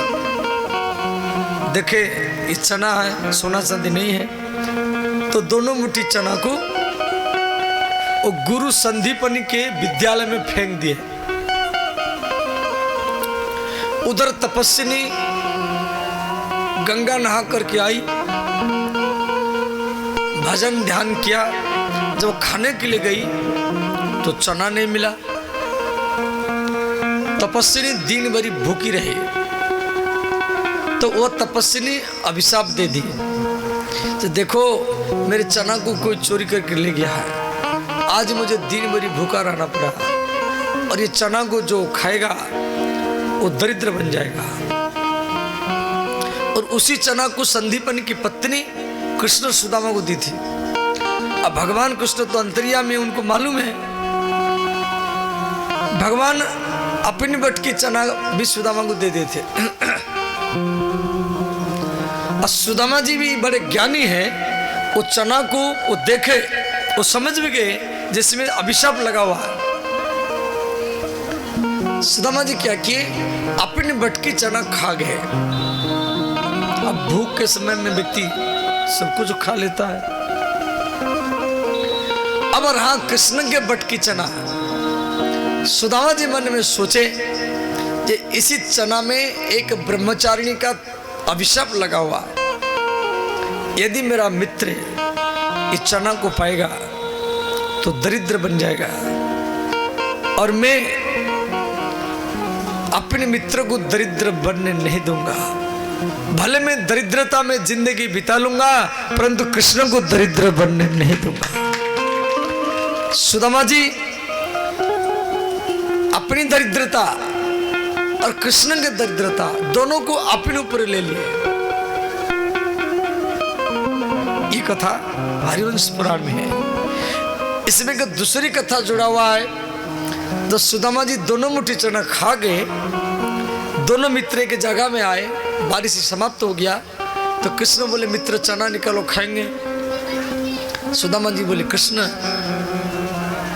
देखे ये चना है, सोना चांदी नहीं है। तो दोनों मुट्ठी चना को वो गुरु संदीपनी के विद्यालय में फेंक दिए। उधर तपस्विनी गंगा नहा करके आई, भजन ध्यान किया। जब खाने के लिए गई तो चना नहीं मिला। तपस्विनी दिन भरी भूखी रही। तो वो तपस्विनी अभिशाप दे दी, तो देखो मेरे चना को कोई चोरी करके ले गया है, आज मुझे दिन भरी भूखा रहना पड़ा, और ये चना को जो खाएगा वो दरिद्र बन जाएगा। और उसी चना को संदीपन की पत्नी कृष्ण सुदामा को दी थी। अब भगवान कृष्ण तो अंतर्यामी, उनको मालूम है। भगवान अपनी बटकी चना भी सुदामा को दे देते। और सुदामा जी भी बड़े ज्ञानी हैं। वो चना को वो देखे, वो समझ भी गए जिसमें अभिशाप लगा हुआ है। सुदामा जी क्या किए, अपनी बटकी चना खा गए। अब भूख के समय में व्यक्ति सब कुछ खा लेता है। अब रहा कृष्ण के बटकी चना। सुदामा जी मन में सोचे कि इसी चना में एक ब्रह्मचारिणी का अभिशाप लगा हुआ है। यदि मेरा मित्र इस चना को पाएगा तो दरिद्र बन जाएगा, और मैं अपने मित्र को दरिद्र बनने नहीं दूंगा। भले मैं दरिद्रता में जिंदगी बिता लूंगा, परंतु कृष्ण को दरिद्र बनने नहीं दूंगा। सुदामा जी अपनी दरिद्रता और कृष्ण की दरिद्रता दोनों को अपने ऊपर ले लिए। ये कथा हरिवंश पुराण में है। इसमें एक दूसरी कथा जुड़ा हुआ है। तो सुदामा जी दोनों मुट्ठी चना खा गए। दोनों मित्र के जगह में आए। बारिश समाप्त हो गया तो कृष्ण बोले मित्र चना निकालो खाएंगे। सुदामा जी बोले कृष्ण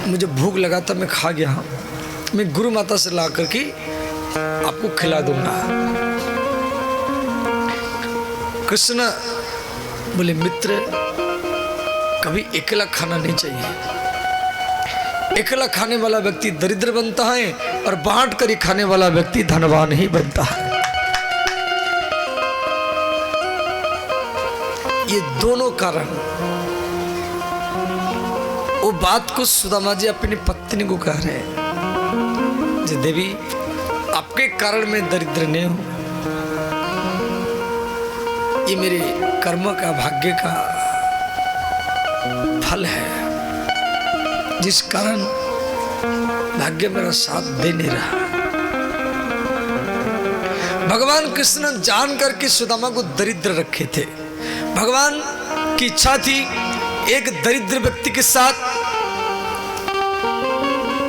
मुझे भूख लगा था, मैं खा गया हूं, मैं गुरु माता से ला करके आपको खिला दूंगा। कृष्ण बोले मित्र कभी अकेला खाना नहीं चाहिए। अकेला खाने वाला व्यक्ति दरिद्र बनता है और बांट कर खाने वाला व्यक्ति धनवान ही बनता है। ये दोनों कारण, वो बात को सुदामा जी अपनी पत्नी को कह रहे हैं, देवी आपके कारण मैं दरिद्र नहीं हूं, ये मेरे कर्म का, भाग्य का फल है, जिस कारण भाग्य मेरा साथ दे नहीं रहा। भगवान कृष्ण जान करके सुदामा को दरिद्र रखे थे। भगवान की इच्छा थी एक दरिद्र व्यक्ति के साथ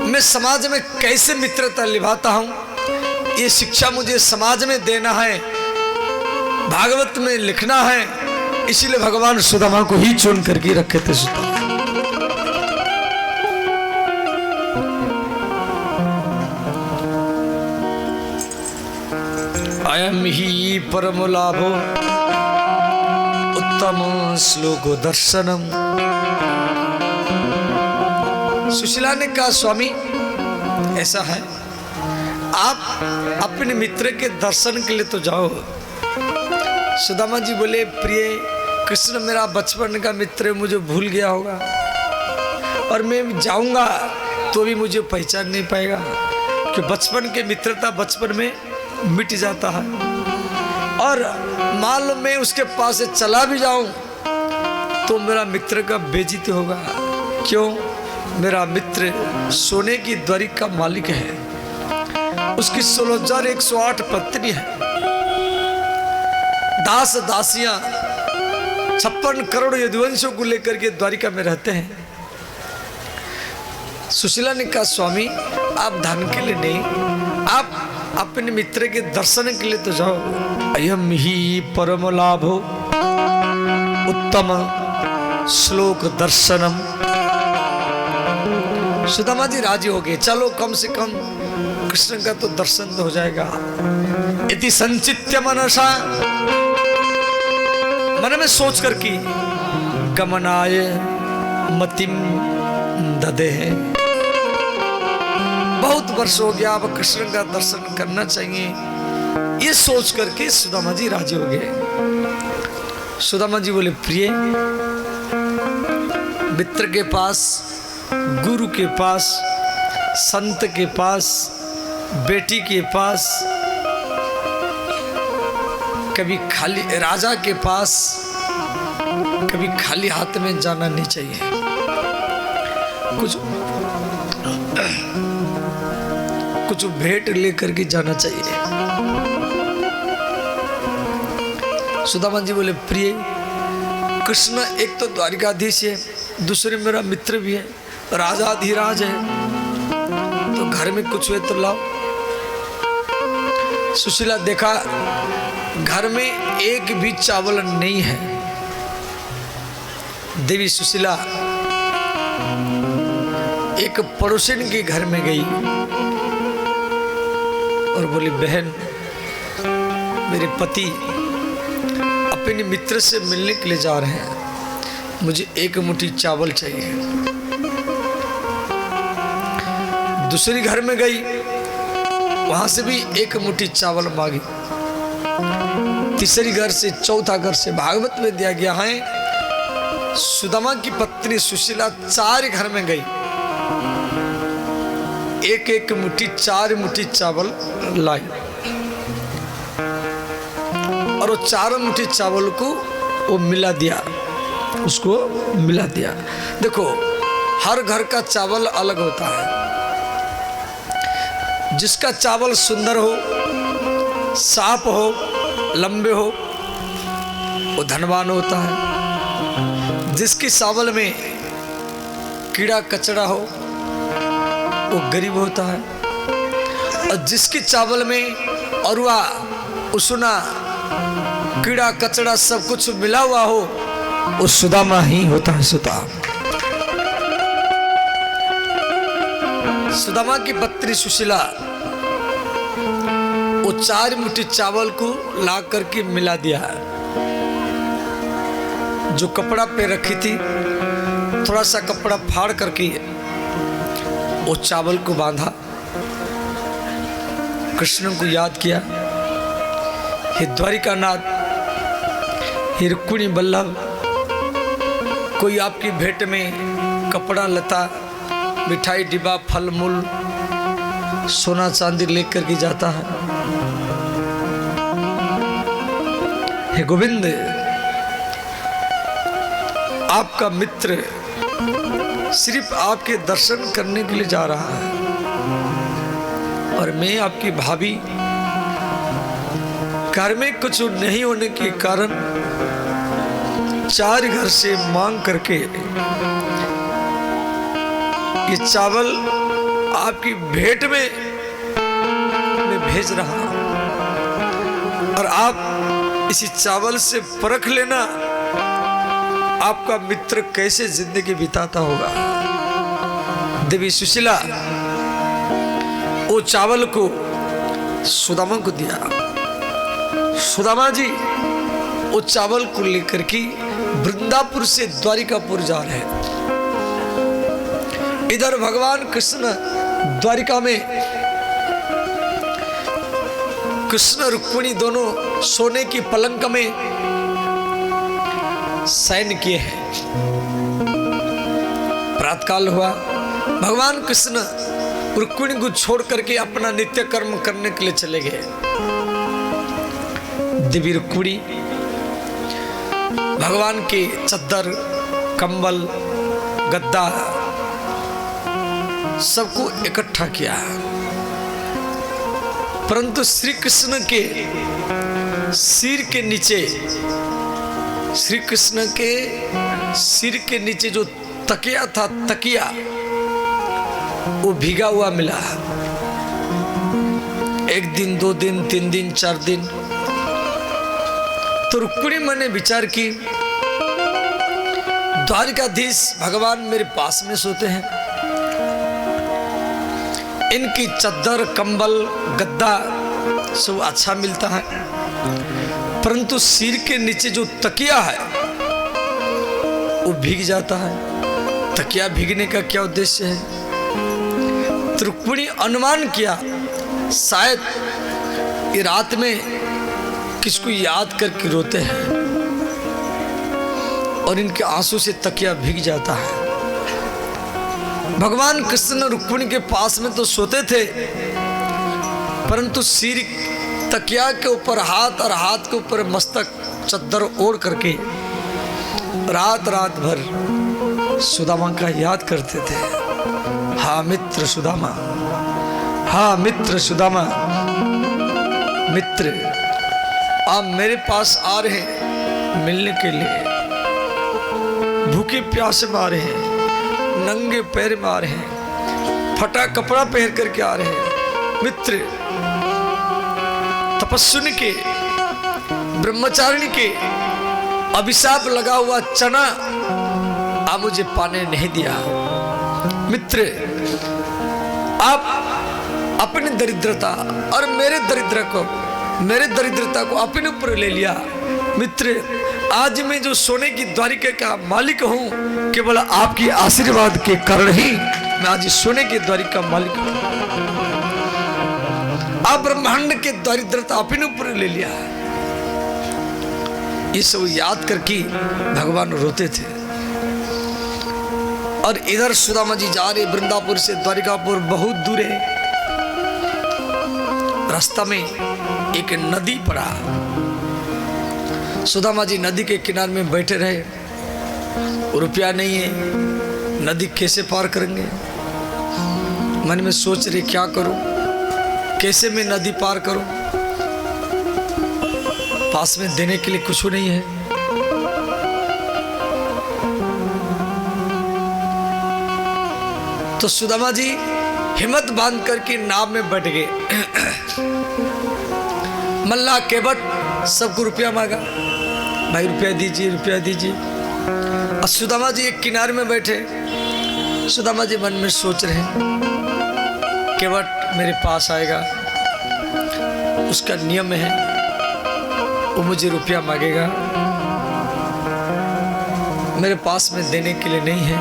मैं समाज में कैसे मित्रता निभाता हूं, ये शिक्षा मुझे समाज में देना है, भागवत में लिखना है। इसीलिए भगवान सुदामा को ही चुन करके रखे थे। सुदामा अयम ही परम लाभो उत्तम श्लोको दर्शनम। सुशीला ने कहा स्वामी ऐसा है, आप अपने मित्र के दर्शन के लिए तो जाओ। सुदामा जी बोले प्रिय कृष्ण मेरा बचपन का मित्र है, मुझे भूल गया होगा और मैं जाऊंगा तो भी मुझे पहचान नहीं पाएगा कि बचपन के मित्रता बचपन में मिट जाता है। और मान लो मैं उसके पास से चला भी जाऊं तो मेरा मित्र का बेइज्जती होगा। क्यों? मेरा मित्र सोने की द्वारी का मालिक है, उसकी 16,108 पत्नी है, दास दासियां 56 करोड़ यदुवंशों को लेकर के द्वारिका में रहते हैं। सुशीला ने कहा स्वामी आप धन के लिए नहीं, आप अपने मित्र के दर्शन के लिए तो जाओ। अयम ही परम लाभो उत्तम श्लोक दर्शनम। सुदामा जी राजी हो गए, चलो कम से कम कृष्ण का तो दर्शन तो हो जाएगा। इति संचित्य मनसा, मन में सोच कर की गमनाय मतिम ददे है, बहुत वर्ष हो गया अब कृष्ण का दर्शन करना चाहिए, ये सोच करके सुदामा जी राजी हो गए। सुदामा जी बोले प्रिय मित्र के पास, गुरु के पास, संत के पास, बेटी के पास, कभी खाली राजा के पास कभी खाली हाथ में जाना नहीं चाहिए। कुछ भेंट लेकर के जाना चाहिए। सुदामा जी बोले प्रिय कृष्ण एक तो द्वारिकाधीश है, दूसरे मेरा मित्र भी है, राजाधिराज है, तो घर में कुछ हुए तो लाओ। सुशीला देखा घर में एक भी चावल नहीं है। देवी सुशीला एक पड़ोसिन के घर में गई और बोली बहन मेरे पति अपने मित्र से मिलने के लिए जा रहे हैं, मुझे एक मुट्ठी चावल चाहिए। दूसरी घर में गई, वहां से भी एक मुट्ठी चावल मांगी। तीसरी घर से, चौथा घर से, भागवत में दिया गया है सुदामा की पत्नी सुशीला 4 घर में गई, एक एक मुट्ठी 4 मुट्ठी चावल लाई और वो 4 मुट्ठी चावल को वो मिला दिया, उसको मिला दिया। देखो हर घर का चावल अलग होता है, जिसका चावल सुंदर हो, साफ हो, लंबे हो, वो धनवान होता है। जिसके चावल में कीड़ा कचड़ा हो वो गरीब होता है, और जिसके चावल में अरुआ उसना कीड़ा कचड़ा सब कुछ मिला हुआ हो वो सुदामा ही होता है। सुदामा की पत्नी सुशीला वो 4 मुट्ठी चावल को ला करके मिला दिया। जो कपड़ा पे रखी थी थोड़ा सा कपड़ा फाड़ करके वो चावल को बांधा, कृष्ण को याद किया, हे द्वारिकानाथ, हे रुक्मिणी बल्लभ, कोई आपकी भेंट में कपड़ा लता मिठाई डिब्बा फल मूल सोना चांदी लेकर के जाता है। हे गोविंद, आपका मित्र सिर्फ आपके दर्शन करने के लिए जा रहा है और मैं आपकी भाभी घर में कुछ नहीं होने के कारण 4 घर से मांग करके ये चावल आपकी भेंट में मैं भेज रहा हूं और आप इसी चावल से परख लेना आपका मित्र कैसे जिंदगी बिताता होगा। देवी सुशीला वो चावल को सुदामा को दिया। सुदामा जी वो चावल को लेकर के वृंदापुर से द्वारिकापुर जा रहे हैं। इधर भगवान कृष्ण द्वारिका में कृष्ण रुक्मिणी दोनों सोने की पलंग में शयन किए हैं। प्रातःकाल हुआ, भगवान कृष्ण रुक्मिणी को छोड़ करके अपना नित्य कर्म करने के लिए चले गए। देवी रुक्मिणी भगवान के चद्दर, कंबल, गद्दा सबको इकट्ठा किया, परंतु श्री कृष्ण के सिर के नीचे, श्री कृष्ण के सिर के नीचे जो तकिया था, तकिया वो भीगा हुआ मिला। 1 दिन, 2 दिन, 3 दिन, 4 दिन। तो रुक्मिणी मन ने विचार की, द्वारिकाधीश भगवान मेरे पास में सोते हैं, इनकी चद्दर, कंबल, गद्दा सब अच्छा मिलता है, परंतु सिर के नीचे जो तकिया है वो भीग जाता है। तकिया भीगने का क्या उद्देश्य है? तो रुक्मिणी अनुमान किया शायद ये रात में किसको याद करके रोते हैं और इनके आंसू से तकिया भीग जाता है। भगवान कृष्ण रुक्मिणी के पास में तो सोते थे, परंतु सिर तकिया के ऊपर हाथ और हाथ के ऊपर मस्तक चद्दर ओढ़ करके रात रात भर सुदामा का याद करते थे। हाँ मित्र सुदामा, हाँ मित्र सुदामा, मित्र आप मेरे पास आ रहे हैं मिलने के लिए, भूखे प्यासे में आ रहे हैं, नंगे पैर में आ रहे हैं, फटा कपड़ा पहन करके आ रहे हैं। मित्र तपस्विनी के, ब्रह्मचारिणी के अभिशाप लगा हुआ चना आप मुझे पाने नहीं दिया। मित्र आप अपनी दरिद्रता और मेरे दरिद्रता को अपने ऊपर ले लिया। मित्र आज मैं जो सोने की द्वारिका का मालिक हूं, केवल आपकी आशीर्वाद के कारण ही मैं आज सोने की द्वारिका मालिक हूं। आप ब्रह्मांड के दरिद्रता अपने ऊपर ले लिया। ये सब याद करके भगवान रोते थे। और इधर सुदामा जी जा रहे वृंदापुर से द्वारिकापुर, बहुत दूर है। रास्ता में एक नदी पड़ा। सुदामा जी नदी के किनारे में बैठे रहे, रुपया नहीं है, नदी कैसे पार करेंगे? मन में सोच रहे क्या करूं, कैसे मैं नदी पार करूं? पास में देने के लिए कुछ नहीं है। तो सुदामा जी हिम्मत बांध करके नाव में बैठ गए। मल्लाह केवट सबको रुपया मांगा, भाई रुपया दीजिए, रुपया दीजिए। और सुदामा जी एक किनारे में बैठे। सुदामा जी मन में सोच रहे केवट मेरे पास आएगा, उसका नियम है वो मुझे रुपया मांगेगा, मेरे पास में देने के लिए नहीं है,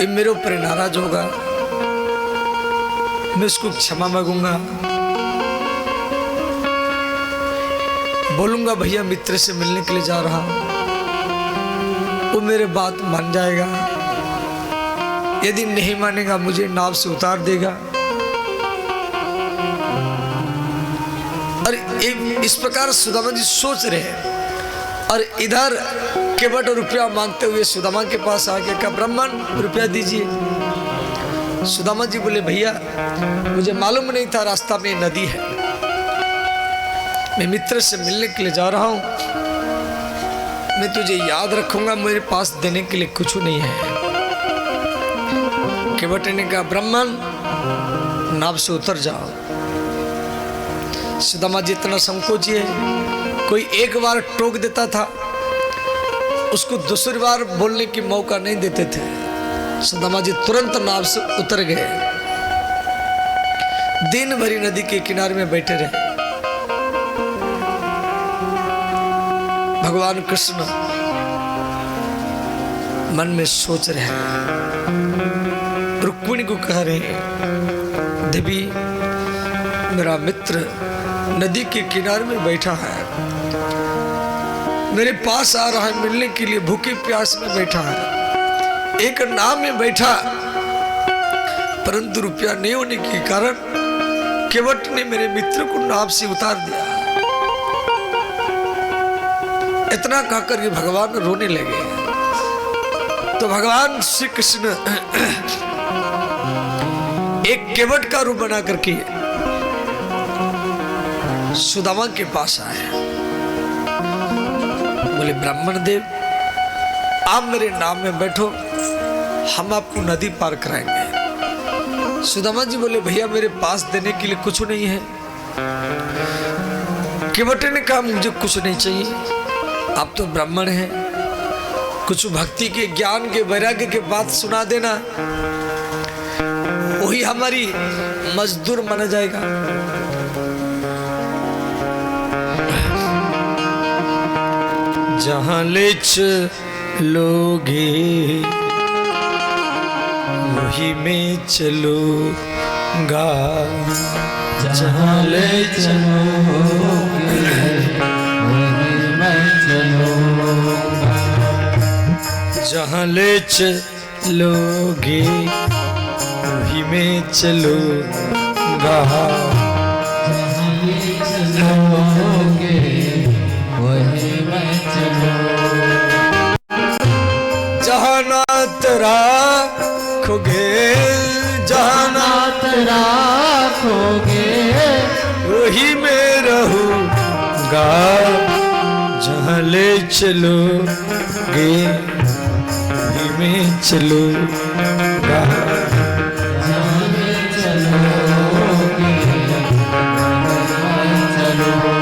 ये मेरे ऊपर नाराज होगा, मैं उसको क्षमा मांगूंगा, बोलूंगा भैया मित्र से मिलने के लिए जा रहा हूं, वो मेरे बात मान जाएगा। यदि नहीं मानेगा मुझे नाव से उतार देगा। और इस प्रकार सुदामा जी सोच रहे हैं। और इधर केवट रुपया मांगते हुए सुदामा के पास आके कहा, ब्राह्मण रुपया दीजिए। सुदामा जी बोले भैया मुझे मालूम नहीं था रास्ता में नदी है, मैं मित्र से मिलने के लिए जा रहा हूं, मैं तुझे याद रखूंगा, मेरे पास देने के लिए कुछ नहीं है। केवट ने कहा ब्राह्मण नाव से उतर जाओ। सुदामा जी इतना संकोची है, कोई एक बार टोक देता था, उसको दूसरी बार बोलने की मौका नहीं देते थे। सुदामा जी तुरंत नाव से उतर गए, दिन भरी नदी के किनारे में बैठे रहे। भगवान कृष्ण मन में सोच रहे हैं, रुक्मिणी को कह रहे हैं देवी मेरा मित्र नदी के किनारे में बैठा है, मेरे पास आ रहा है मिलने के लिए, भूखे प्यास में बैठा है, एक नाव में बैठा, परंतु रुपया नहीं होने के कारण केवट ने मेरे मित्र को नाव से उतार दिया। इतना कहकर के भगवान रोने लगे। तो भगवान श्री कृष्ण एक केवट का रूप बना करके सुदामा के पास आए। बोले ब्राह्मण देव आप मेरे नाम में बैठो, हम आपको नदी पार कराएंगे। सुदामा जी बोले भैया मेरे पास देने के लिए कुछ नहीं है। केवट ने कहा मुझे कुछ नहीं चाहिए, आप तो ब्राह्मण हैं, कुछ भक्ति के ज्ञान के वैराग्य के बात सुना देना, वही हमारी मजदूर माना जाएगा। जहां ले चलोगे वही में चलूंगा, जहाँ ले चलोगे वहीं मैं चलूँगा, जहाँ ले चलोगे वही में चलूंगा, जहाँ ले चलोगे वहीं मैं चलूँगा, जहाँ नाथ राखोगे, जहाँ नाथ राखोगे वही में रहूंगा, जहाँ ले चलोगे वही में चलूंगा, जहाँ ले चलोगे वहीं मैं चलूँगा।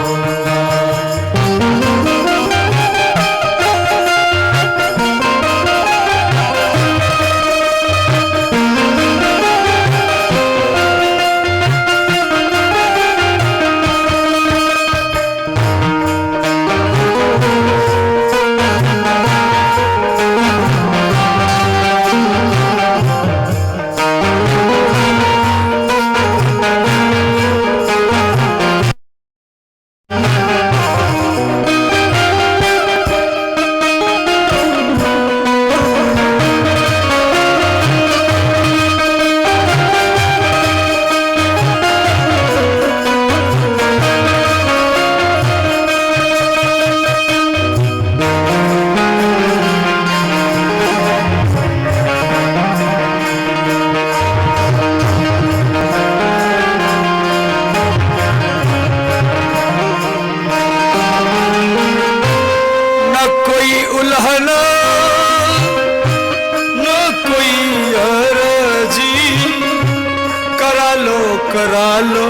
करा लो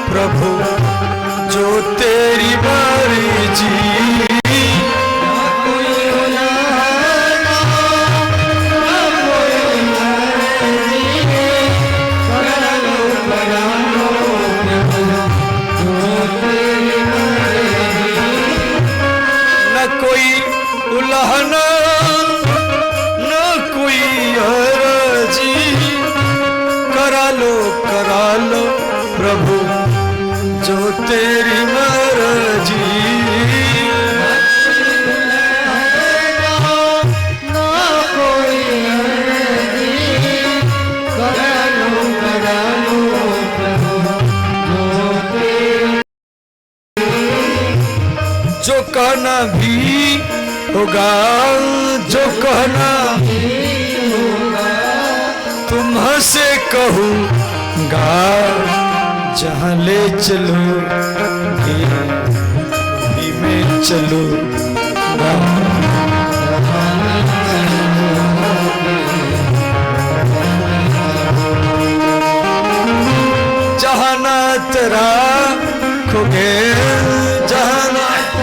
प्रभु जो तेरी मर्जी, न कोई उल्लंघना न कोई अर्जी, करा लो प्रभु जो तेरी मर्जी, जो कहना भी होगा, जो कहना तुमसे कहूँगा, जहाँ ले चलोगे चलूंगा। जहाँ नाथ रखोगे, जहाँ नाथ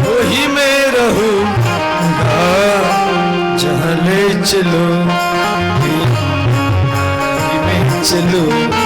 वही मैं रहूंगा। जहाँ ले चलो वही मैं चलूंगा।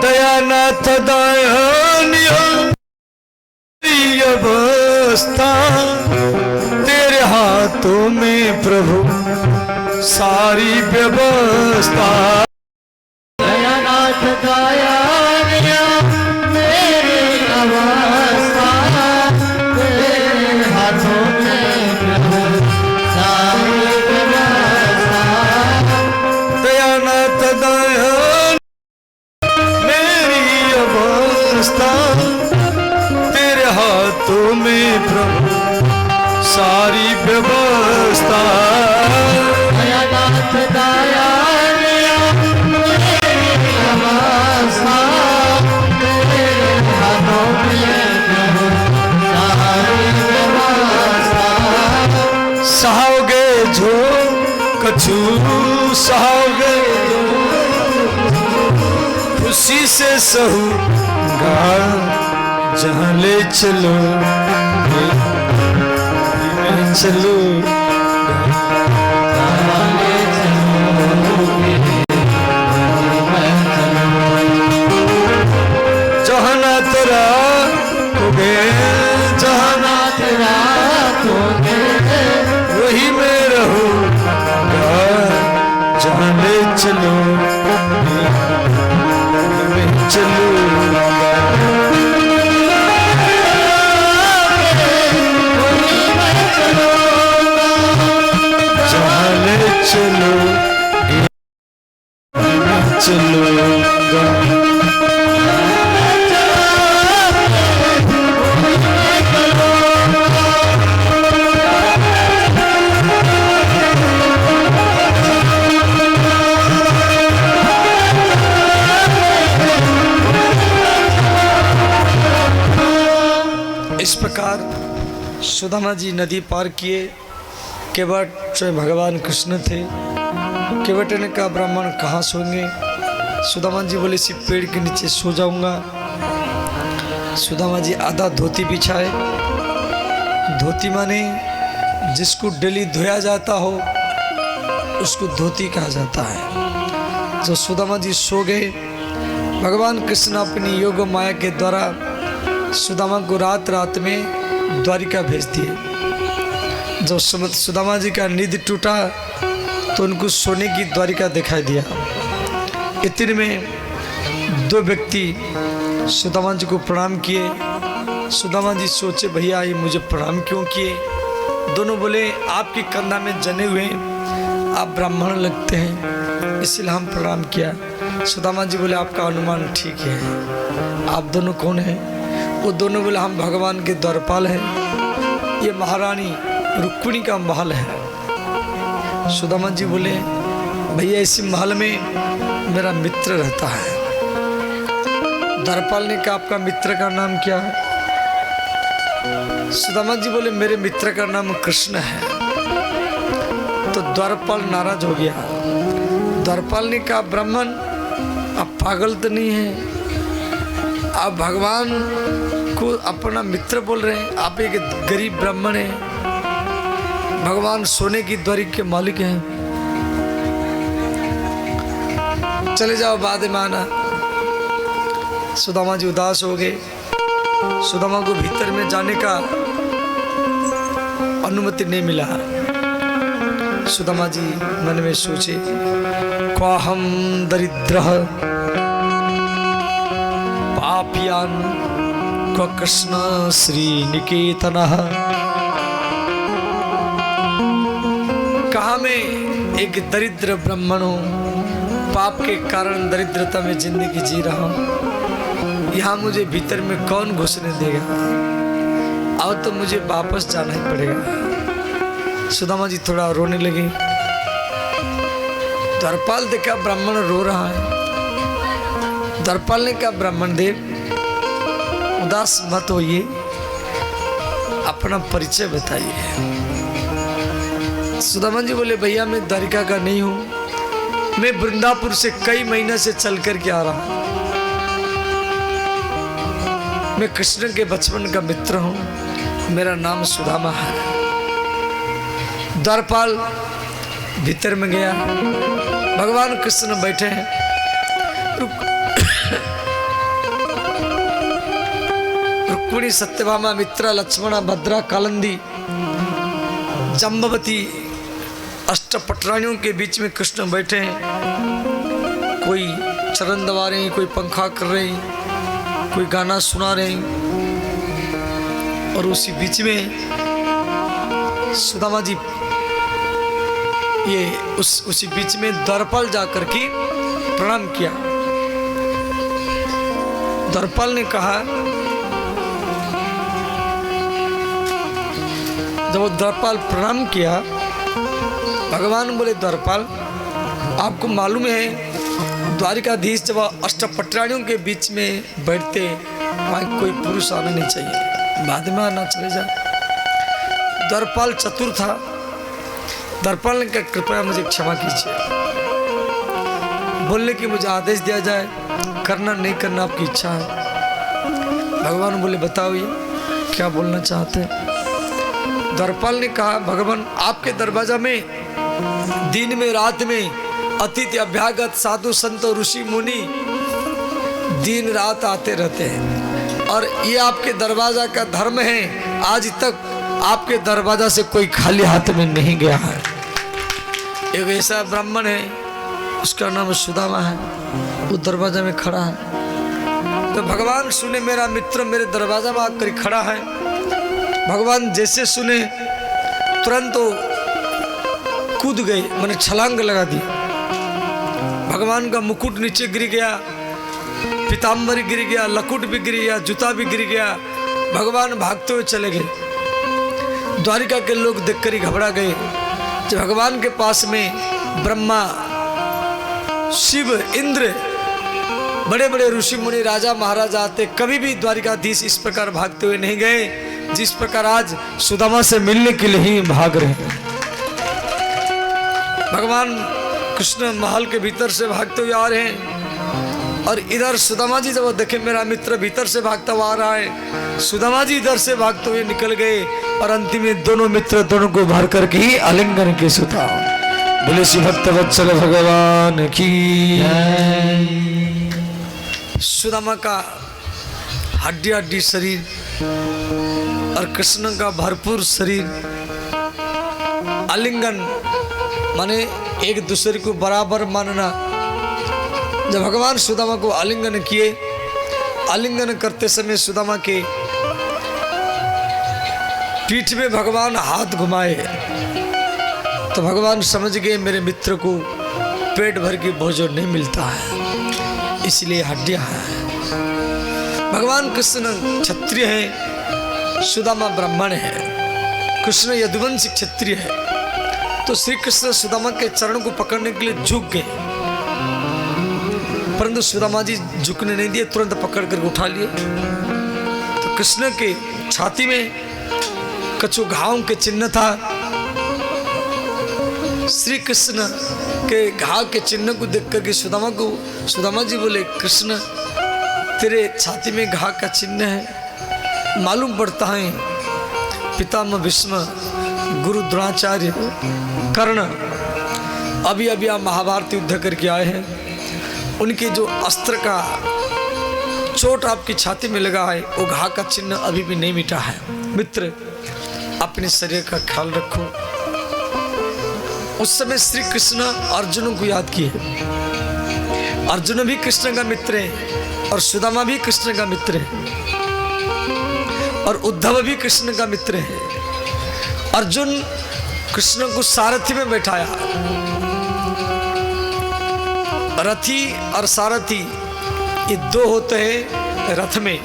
दयानाथ दयानिया अवस्था तेरे हाथों में प्रभु सारी व्यवस्था। दयानाथ दयानिया मेरी अवस्था तेरे हाथों में प्रभु सारी व्यवस्था। दयानाथ दयान मेरी अवस्था तेरे हाथों में प्रभु सारी व्यवस्था। दयानाथ दयानिया मेरी अवस्था तेरे हाथों में प्रभु सारी व्यवस्था। सहाओगे जो कछु सहाओगे खुशी से सहूंगा। जहाँ ले चलो मैं चलूंगा। जहाँ नाथ रखोगे, जहाँ नाथ रखोगे वही मैं रहूंगा। जहाँ ले चलो मैं चलूंगा। जहाँ ले चलो मैं चलूंगा। इस प्रकार सुदामा जी नदी पार किए। केवट जो भगवान कृष्ण थे, केवट ने कहा ब्राह्मण कहाँ सोएंगे? सुदामा जी बोले इसी पेड़ के नीचे सो जाऊंगा। सुदामा जी आधा धोती बिछाए। धोती माने जिसको डेली धोया जाता हो उसको धोती कहा जाता है। जो सुदामा जी सो गए, भगवान कृष्ण अपनी योग माया के द्वारा सुदामा को रात रात में द्वारिका भेज दिए। जब सुदामा जी का नींद टूटा तो उनको सोने की द्वारिका दिखाई दिया। इतने में दो व्यक्ति सुदामा जी को प्रणाम किए। सुदामा जी सोचे भैया ये मुझे प्रणाम क्यों किए? दोनों बोले आपकी कंधा में जने हुए आप ब्राह्मण लगते हैं इसलिए हम प्रणाम किया। सुदामा जी बोले आपका अनुमान ठीक है। आप दोनों कौन हैं? वो दोनों बोले हम भगवान के द्वारपाल हैं, ये महारानी रुक्मिणी का महल है। सुदामा जी बोले भैया इसी महल में मेरा मित्र रहता है। द्वारपाल ने कहा आपका मित्र का नाम क्या है? सुदामा जी बोले मेरे मित्र का नाम कृष्ण है। तो द्वारपाल नाराज हो गया। द्वारपाल ने कहा ब्राह्मण आप पागल तो नहीं है? आप भगवान को अपना मित्र बोल रहे हैं। आप एक गरीब ब्राह्मण हैं, भगवान सोने की द्वारिक के मालिक हैं। चले जाओ, बाद में आना। सुदामा जी उदास हो गए। सुदामा को भीतर में जाने का अनुमति नहीं मिला। सुदामा जी मन में सोचे, क्वाहम दरिद्रः पापियान क्व कृष्ण श्री निकेतनः। कहा मैं एक दरिद्र ब्राह्मण हूँ, पाप के कारण दरिद्रता में जिंदगी जी रहा हूँ। यहाँ मुझे भीतर में कौन घुसने देगा? अब तो मुझे वापस जाना ही पड़ेगा। सुदामा जी थोड़ा रोने लगे। द्वारपाल देखा ब्राह्मण रो रहा है। द्वारपाल ने कहा, ब्राह्मण देव उदास मत होइए, अपना परिचय बताइए। सुदामा जी बोले, भैया मैं द्वारिका का नहीं हूँ, मैं वृंदापुर से कई महीने से चल कर के आ रहा हूँ। मैं कृष्ण के बचपन का मित्र हूँ, मेरा नाम सुदामा है। द्वारपाल भीतर में गया। भगवान कृष्ण बैठे हैं। रुक्मिणी, सत्यभामा, मित्रा, लक्ष्मणा, भद्रा, कालिंदी, जम्बवती, अष्टपटरानियों के बीच में कृष्ण बैठे हैं। कोई चरण दबा रहे हैं, कोई पंखा कर रहे हैं, कोई गाना सुना रहे हैं। और उसी बीच में सुदामा जी उसी बीच में द्वारपाल जाकर के प्रणाम किया। द्वारपाल ने कहा, जब वो द्वारपाल प्रणाम किया, भगवान बोले, द्वारपाल आपको मालूम है द्वारिकाधीश जब अष्टपटरानियों के बीच में बैठते वहाँ कोई पुरुष आना नहीं चाहिए, बाद में आना, चले जा। द्वारपाल चतुर था। द्वारपाल ने कहा, कृपया मुझे क्षमा कीजिए, बोलने की मुझे आदेश दिया जाए, करना नहीं करना आपकी इच्छा है। भगवान बोले, बताओ ये क्या बोलना चाहते हैं? द्वारपाल ने कहा, भगवान आपके दरवाजा में दिन में रात में अतिथि अभ्यागत साधु संत ऋषि मुनि दिन रात आते रहते हैं, और ये आपके दरवाजा का धर्म है। आज तक आपके दरवाजा से कोई खाली हाथ में नहीं गया है। एक ऐसा ब्राह्मण है, उसका नाम सुदामा है, वो दरवाजा में खड़ा है। तो भगवान सुने मेरा मित्र मेरे दरवाजा में आकर खड़ा है। भगवान जैसे सुने तुरंत तो कूद गए, मैंने छलांग लगा दी। भगवान का मुकुट नीचे गिर गया, पीताम्बर गिर गया, लकुट भी गिर गया, जूता भी गिर गया। भगवान भागते हुए चले गए। द्वारिका के लोग देखकर ही घबरा गए। जब भगवान के पास में ब्रह्मा, शिव, इंद्र, बड़े बड़े ऋषि मुनि, राजा महाराजा आते, कभी भी द्वारिकाधीश इस प्रकार भागते हुए नहीं गए जिस प्रकार आज सुदामा से मिलने के लिए ही भाग रहे हैं। भगवान कृष्ण महल के भीतर से भागते हुए आ रहे हैं, और इधर सुदामा जी जब देखे मेरा मित्र भीतर से भागता हुआ आ रहा है, सुदामा जी इधर से भागते हुए निकल गए, और अंतिम में दोनों मित्र दोनों को भर करके ही आलिंगन के सुता। बोले श्री भक्त वत्सल भगवान की। सुदामा का हड्डी हड्डी शरीर और कृष्ण का भरपूर शरीर, आलिंगन माने एक दूसरे को बराबर मानना। जब भगवान सुदामा को आलिंगन किए, आलिंगन करते समय सुदामा के पीठ में भगवान हाथ घुमाए, तो भगवान समझ गए मेरे मित्र को पेट भर के भोजन नहीं मिलता है, इसलिए हड्डियां हैं। भगवान कृष्ण क्षत्रिय हैं, सुदामा ब्राह्मण है। कृष्ण यदुवंशी क्षत्रिय है, तो श्री कृष्ण सुदामा के चरण को पकड़ने के लिए झुक गए, परंतु सुदामा जी झुकने नहीं दिए, तुरंत पकड़ कर उठा लिए। तो कृष्ण के छाती में कछु घाव के चिन्ह था। श्री कृष्ण के घाव के चिन्ह को देख करके सुदामा जी बोले, कृष्ण तेरे छाती में घा का चिन्ह है। मालूम पड़ता है पितामह भीष्म, गुरु द्रोणाचार्य, कर्ण अभी अभी आप महाभारत युद्ध करके आए हैं। उनके जो अस्त्र का चोट आपकी छाती में लगा है, वो घा का चिन्ह अभी भी नहीं मिटा है। मित्र, अपने शरीर का ख्याल रखो। उस समय श्री कृष्ण अर्जुन को याद किए। अर्जुन भी कृष्ण का मित्र है और सुदामा भी कृष्ण का मित्र है और उद्धव भी कृष्ण का मित्र है। अर्जुन कृष्ण को सारथी में बैठाया। रथी और सारथी ये दो होते हैं रथ में।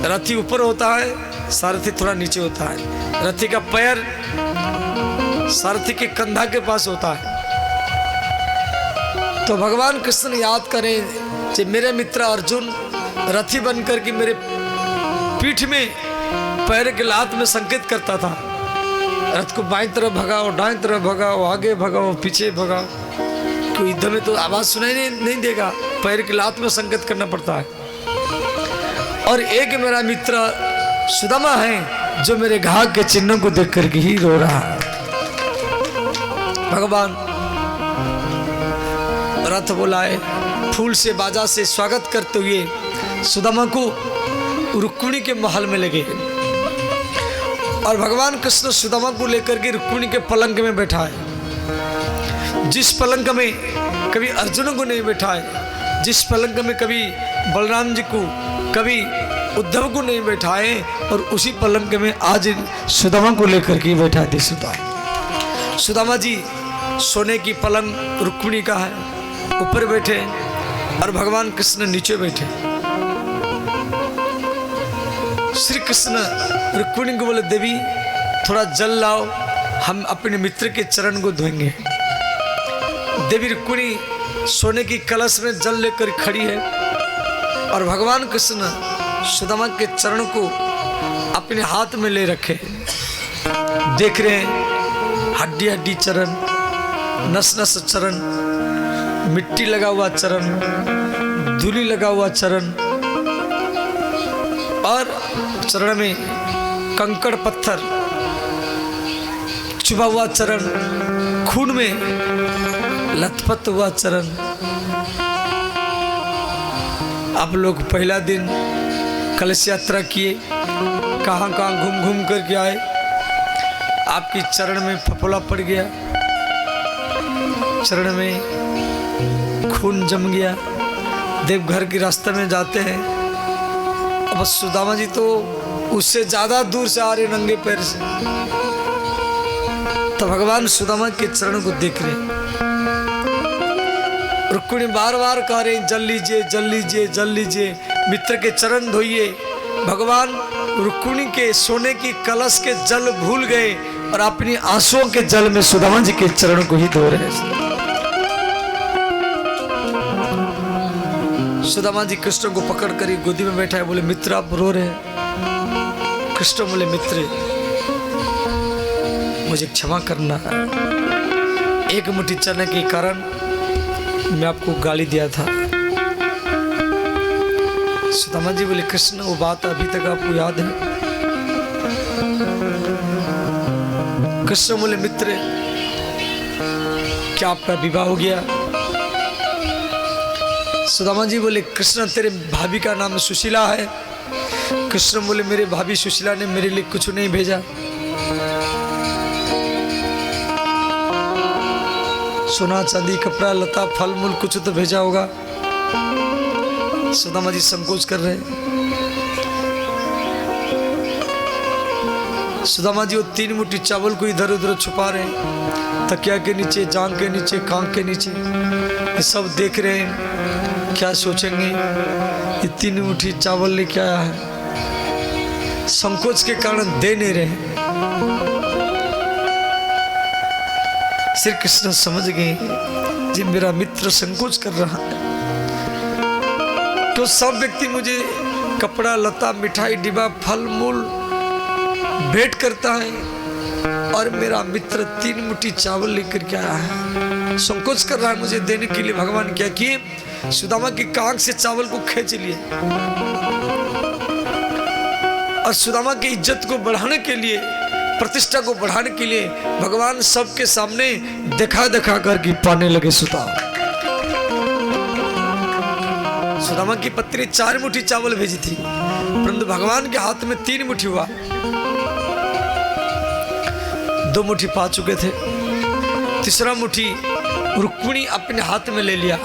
रथी ऊपर होता है, सारथी थोड़ा नीचे होता है। रथी का पैर सारथी के कंधा के पास होता है। तो भगवान कृष्ण याद करें कि मेरे मित्र अर्जुन रथी बनकर के मेरे पीठ में पैर के लात में संकेत करता था। रथ को बाईं तरफ भगाओ, दाईं तरफ भगाओ, आगे भगाओ, पीछे भगाओ। कोई युद्ध में तो आवाज सुनाई नहीं देगा, पैर की लात में संकेत करना पड़ता है। और एक मेरा मित्र सुदामा है जो मेरे घाव के चिन्हों को देख करके ही रो रहा है। भगवान रथ बुलाए, फूल से बाजा से स्वागत करते हुए सुदामा को रुक्मिणी के महल में लगे और भगवान कृष्ण सुदामा को लेकर के रुक्मिणी के पलंग में बैठाए। जिस पलंग में कभी अर्जुन को नहीं बैठाए, जिस पलंग में कभी बलराम जी को, कभी उद्धव को नहीं बैठाए, और उसी पलंग में आज सुदामा को लेकर के बैठा थे। सुदामा जी सोने की पलंग रुक्मिणी का है, ऊपर बैठे और भगवान कृष्ण नीचे बैठे। श्री कृष्ण रुक्मिणी को बोले, देवी थोड़ा जल लाओ, हम अपने मित्र के चरण को धोएंगे। देवी रुक्मिणी सोने की कलश में जल लेकर खड़ी है और भगवान कृष्ण सुदामा के चरण को अपने हाथ में ले रखे। देख रहे हैं हड्डी हड्डी चरण, नस नस चरण, मिट्टी लगा हुआ चरण, धूली लगा हुआ चरण, और चरण में कंकड़ पत्थर चुभा हुआ चरण, खून में लथपथ हुआ चरण। आप लोग पहला दिन कलश यात्रा किए, कहाँ कहाँ घूम घूम करके आए, आपकी चरण में फफोला पड़ गया, चरण में खून जम गया। देवघर के रास्ते में जाते हैं, अब सुदामा जी तो उससे ज्यादा दूर से आ रहे नंगे पैर से। तो भगवान सुदामा के चरण को देख रहे। रुक्मिणी बार बार कह रहे जल लीजिए, जल लीजिए, जल लीजिए, मित्र के चरण धोइए। भगवान रुक्मिणी के सोने की कलश के जल भूल गए और अपनी आंसुओं के जल में सुदामा जी के चरण को ही धो रहे। सुदामा जी कृष्ण को पकड़ कर गोदी में बैठा है, बोले मित्र आप रो रहे हैं। कृष्ण बोले मित्र मुझे क्षमा करना, एक मुट्ठी चने के कारण मैं आपको गाली दिया था। सुदामा जी बोले कृष्ण वो बात अभी तक आपको याद है? कृष्ण बोले मित्र क्या आपका विवाह हो गया? सुदामा जी बोले कृष्ण तेरे भाभी का नाम सुशीला है? कृष्ण बोले मेरे भाभी सुशीला ने मेरे लिए कुछ नहीं भेजा। सोना चांदी कपड़ा लता फल मूल कुछ तो भेजा होगा। सुदामा जी संकोच कर रहे हैं। सुदामा जी वो 3 मुट्ठी चावल को इधर उधर छुपा रहे हैं, तकिया के नीचे, जांग के नीचे, कांग के नीचे। ये सब देख रहे हैं, क्या सोचेंगे ये 3 मुट्ठी चावल लेके आया है। संकोच के कारण दे नहीं रहे। श्री कृष्ण समझ गए जी मेरा मित्र संकोच कर रहा है, तो सब व्यक्ति मुझे कपड़ा लता मिठाई डिब्बा फल मूल भेंट करता है और मेरा मित्र 3 मुट्ठी चावल लेकर के आया है, संकोच कर रहा है मुझे देने के लिए। भगवान क्या किए सुदामा की कांख से चावल को खींच लिए और सुदामा की इज्जत को बढ़ाने के लिए, प्रतिष्ठा को बढ़ाने के लिए भगवान सबके सामने दिखा दिखा करके पाने लगे। सुदामा की पत्नी 4 मुट्ठी चावल भेजी थी, परंतु भगवान के हाथ में 3 मुट्ठी हुआ। 2 मुट्ठी पा चुके थे, तीसरा मुट्ठी रुक्मिणी अपने हाथ में ले लिया।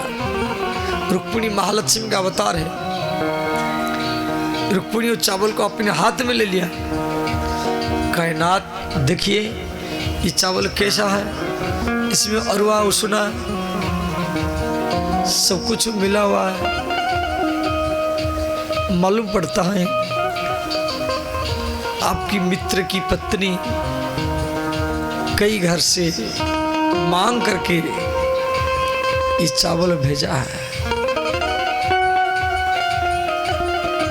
रुक्मिणी महालक्ष्मी का अवतार है। रुक्मिणी उस चावल को अपने हाथ में ले लिया। कायनात देखिए ये चावल कैसा है, इसमें अरवा उसना सब कुछ मिला हुआ है। मालूम पड़ता है आपकी मित्र की पत्नी कई घर से मांग करके ये चावल भेजा है।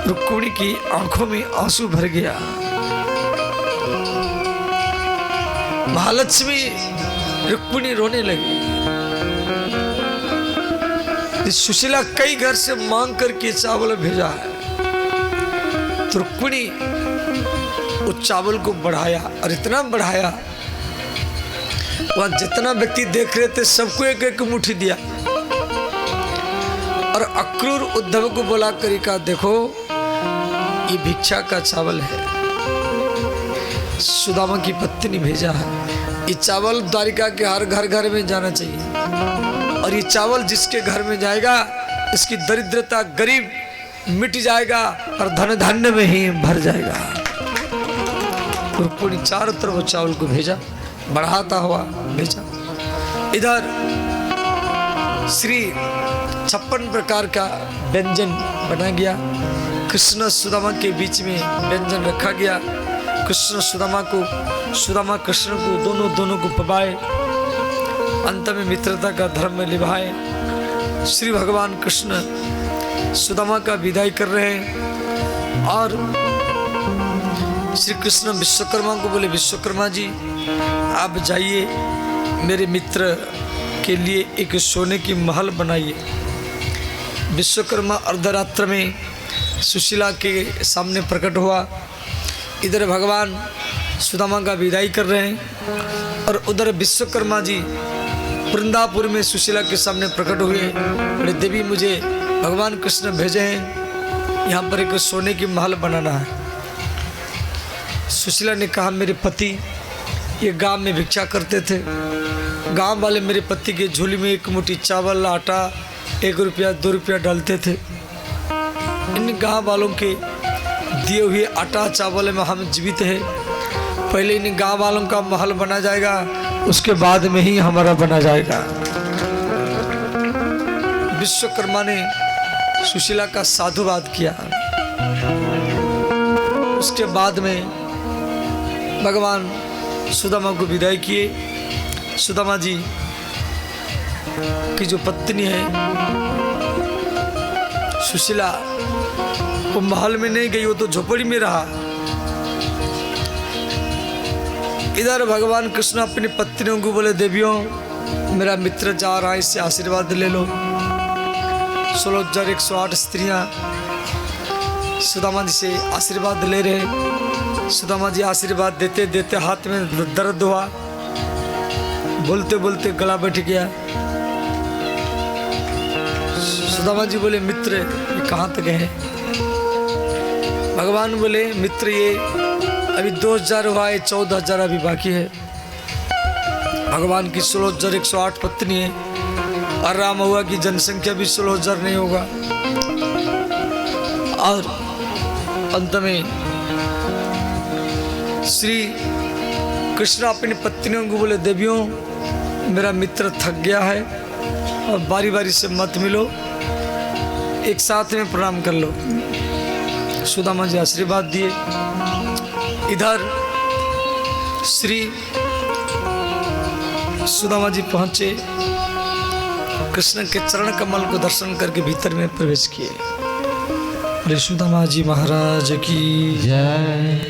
रुक्मिणी की आंखों में आंसू भर गया। महालक्ष्मी रुक्मिणी रोने लगी। सुशीला कई घर से मांग करके चावल भेजा है। तो रुक्मिणी उस चावल को बढ़ाया और इतना बढ़ाया, वह जितना व्यक्ति देख रहे थे सबको एक एक मुट्ठी दिया और अक्रूर उद्धव को बुला कर कहा, देखो ये भिक्षा का चावल है, सुदामा की पत्नी भेजा है। ये चावल द्वारिका के हर घर घर में जाना चाहिए और ये चावल जिसके घर में जाएगा इसकी दरिद्रता गरीब मिट जाएगा और धन धान्य में ही भर जाएगा। रुक्मिणी चारों तरफ चावल को भेजा, बढ़ाता हुआ भेजा। इधर श्री 56 प्रकार का व्यंजन बना गया। कृष्ण सुदामा के बीच में व्यंजन रखा गया। कृष्ण सुदामा को, सुदामा कृष्ण को, दोनों को पवाए, अंत में मित्रता का धर्म में निभाए। श्री भगवान कृष्ण सुदामा का विदाई कर रहे हैं और श्री कृष्ण विश्वकर्मा को बोले, विश्वकर्मा जी आप जाइए, मेरे मित्र के लिए एक सोने की महल बनाइए। विश्वकर्मा अर्धरात्र में सुशीला के सामने प्रकट हुआ। इधर भगवान सुदामा का विदाई कर रहे हैं और उधर विश्वकर्मा जी वृंदापुर में सुशीला के सामने प्रकट हुए। बोले, देवी मुझे भगवान कृष्ण भेजे हैं, यहाँ पर एक सोने की महल बनाना है। सुशीला ने कहा, मेरे पति ये गांव में भिक्षा करते थे, गांव वाले मेरे पति के झोली में 1 मुट्ठी चावल, आटा, 1 रुपया 2 रुपया डालते थे। इन गांव वालों के दिए हुए आटा चावल में हम जीवित हैं। पहले इन गांव वालों का महल बना जाएगा, उसके बाद में ही हमारा बना जाएगा। विश्वकर्मा ने सुशीला का साधुवाद किया। उसके बाद में भगवान सुदामा को विदाई किए। सुदामा जी की जो पत्नी है सुशीला, वो महल में नहीं गई, वो तो झोपड़ी में रहा। इधर भगवान कृष्ण अपनी पत्नियों को बोले, देवियों मेरा मित्र जा रहा है, इससे आशीर्वाद ले लो। 16,108 स्त्रियां सुदामा जी से आशीर्वाद ले रहे। सुदामा जी आशीर्वाद देते देते हाथ में दर्द हुआ, बोलते बोलते गला बैठ गया। सुदामा जी बोले, मित्र ये कहाँ तक है? भगवान बोले, मित्र ये अभी 2,000 हुआ है, 14,000 अभी बाकी है। भगवान की 16,108 पत्नी है और राम हुआ की जनसंख्या भी 16,000 नहीं होगा। और अंत में श्री कृष्ण अपनी पत्नियों को बोले, देवियों मेरा मित्र थक गया है और बारी बारी से मत मिलो, एक साथ में प्रणाम कर लो। सुदामा जी आशीर्वाद दिए। इधर श्री सुदामा जी पहुंचे, कृष्ण के चरण कमल को दर्शन करके भीतर में प्रवेश किए। बोले सुदामा जी महाराज की जय।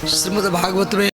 श्रीमद् भागवत में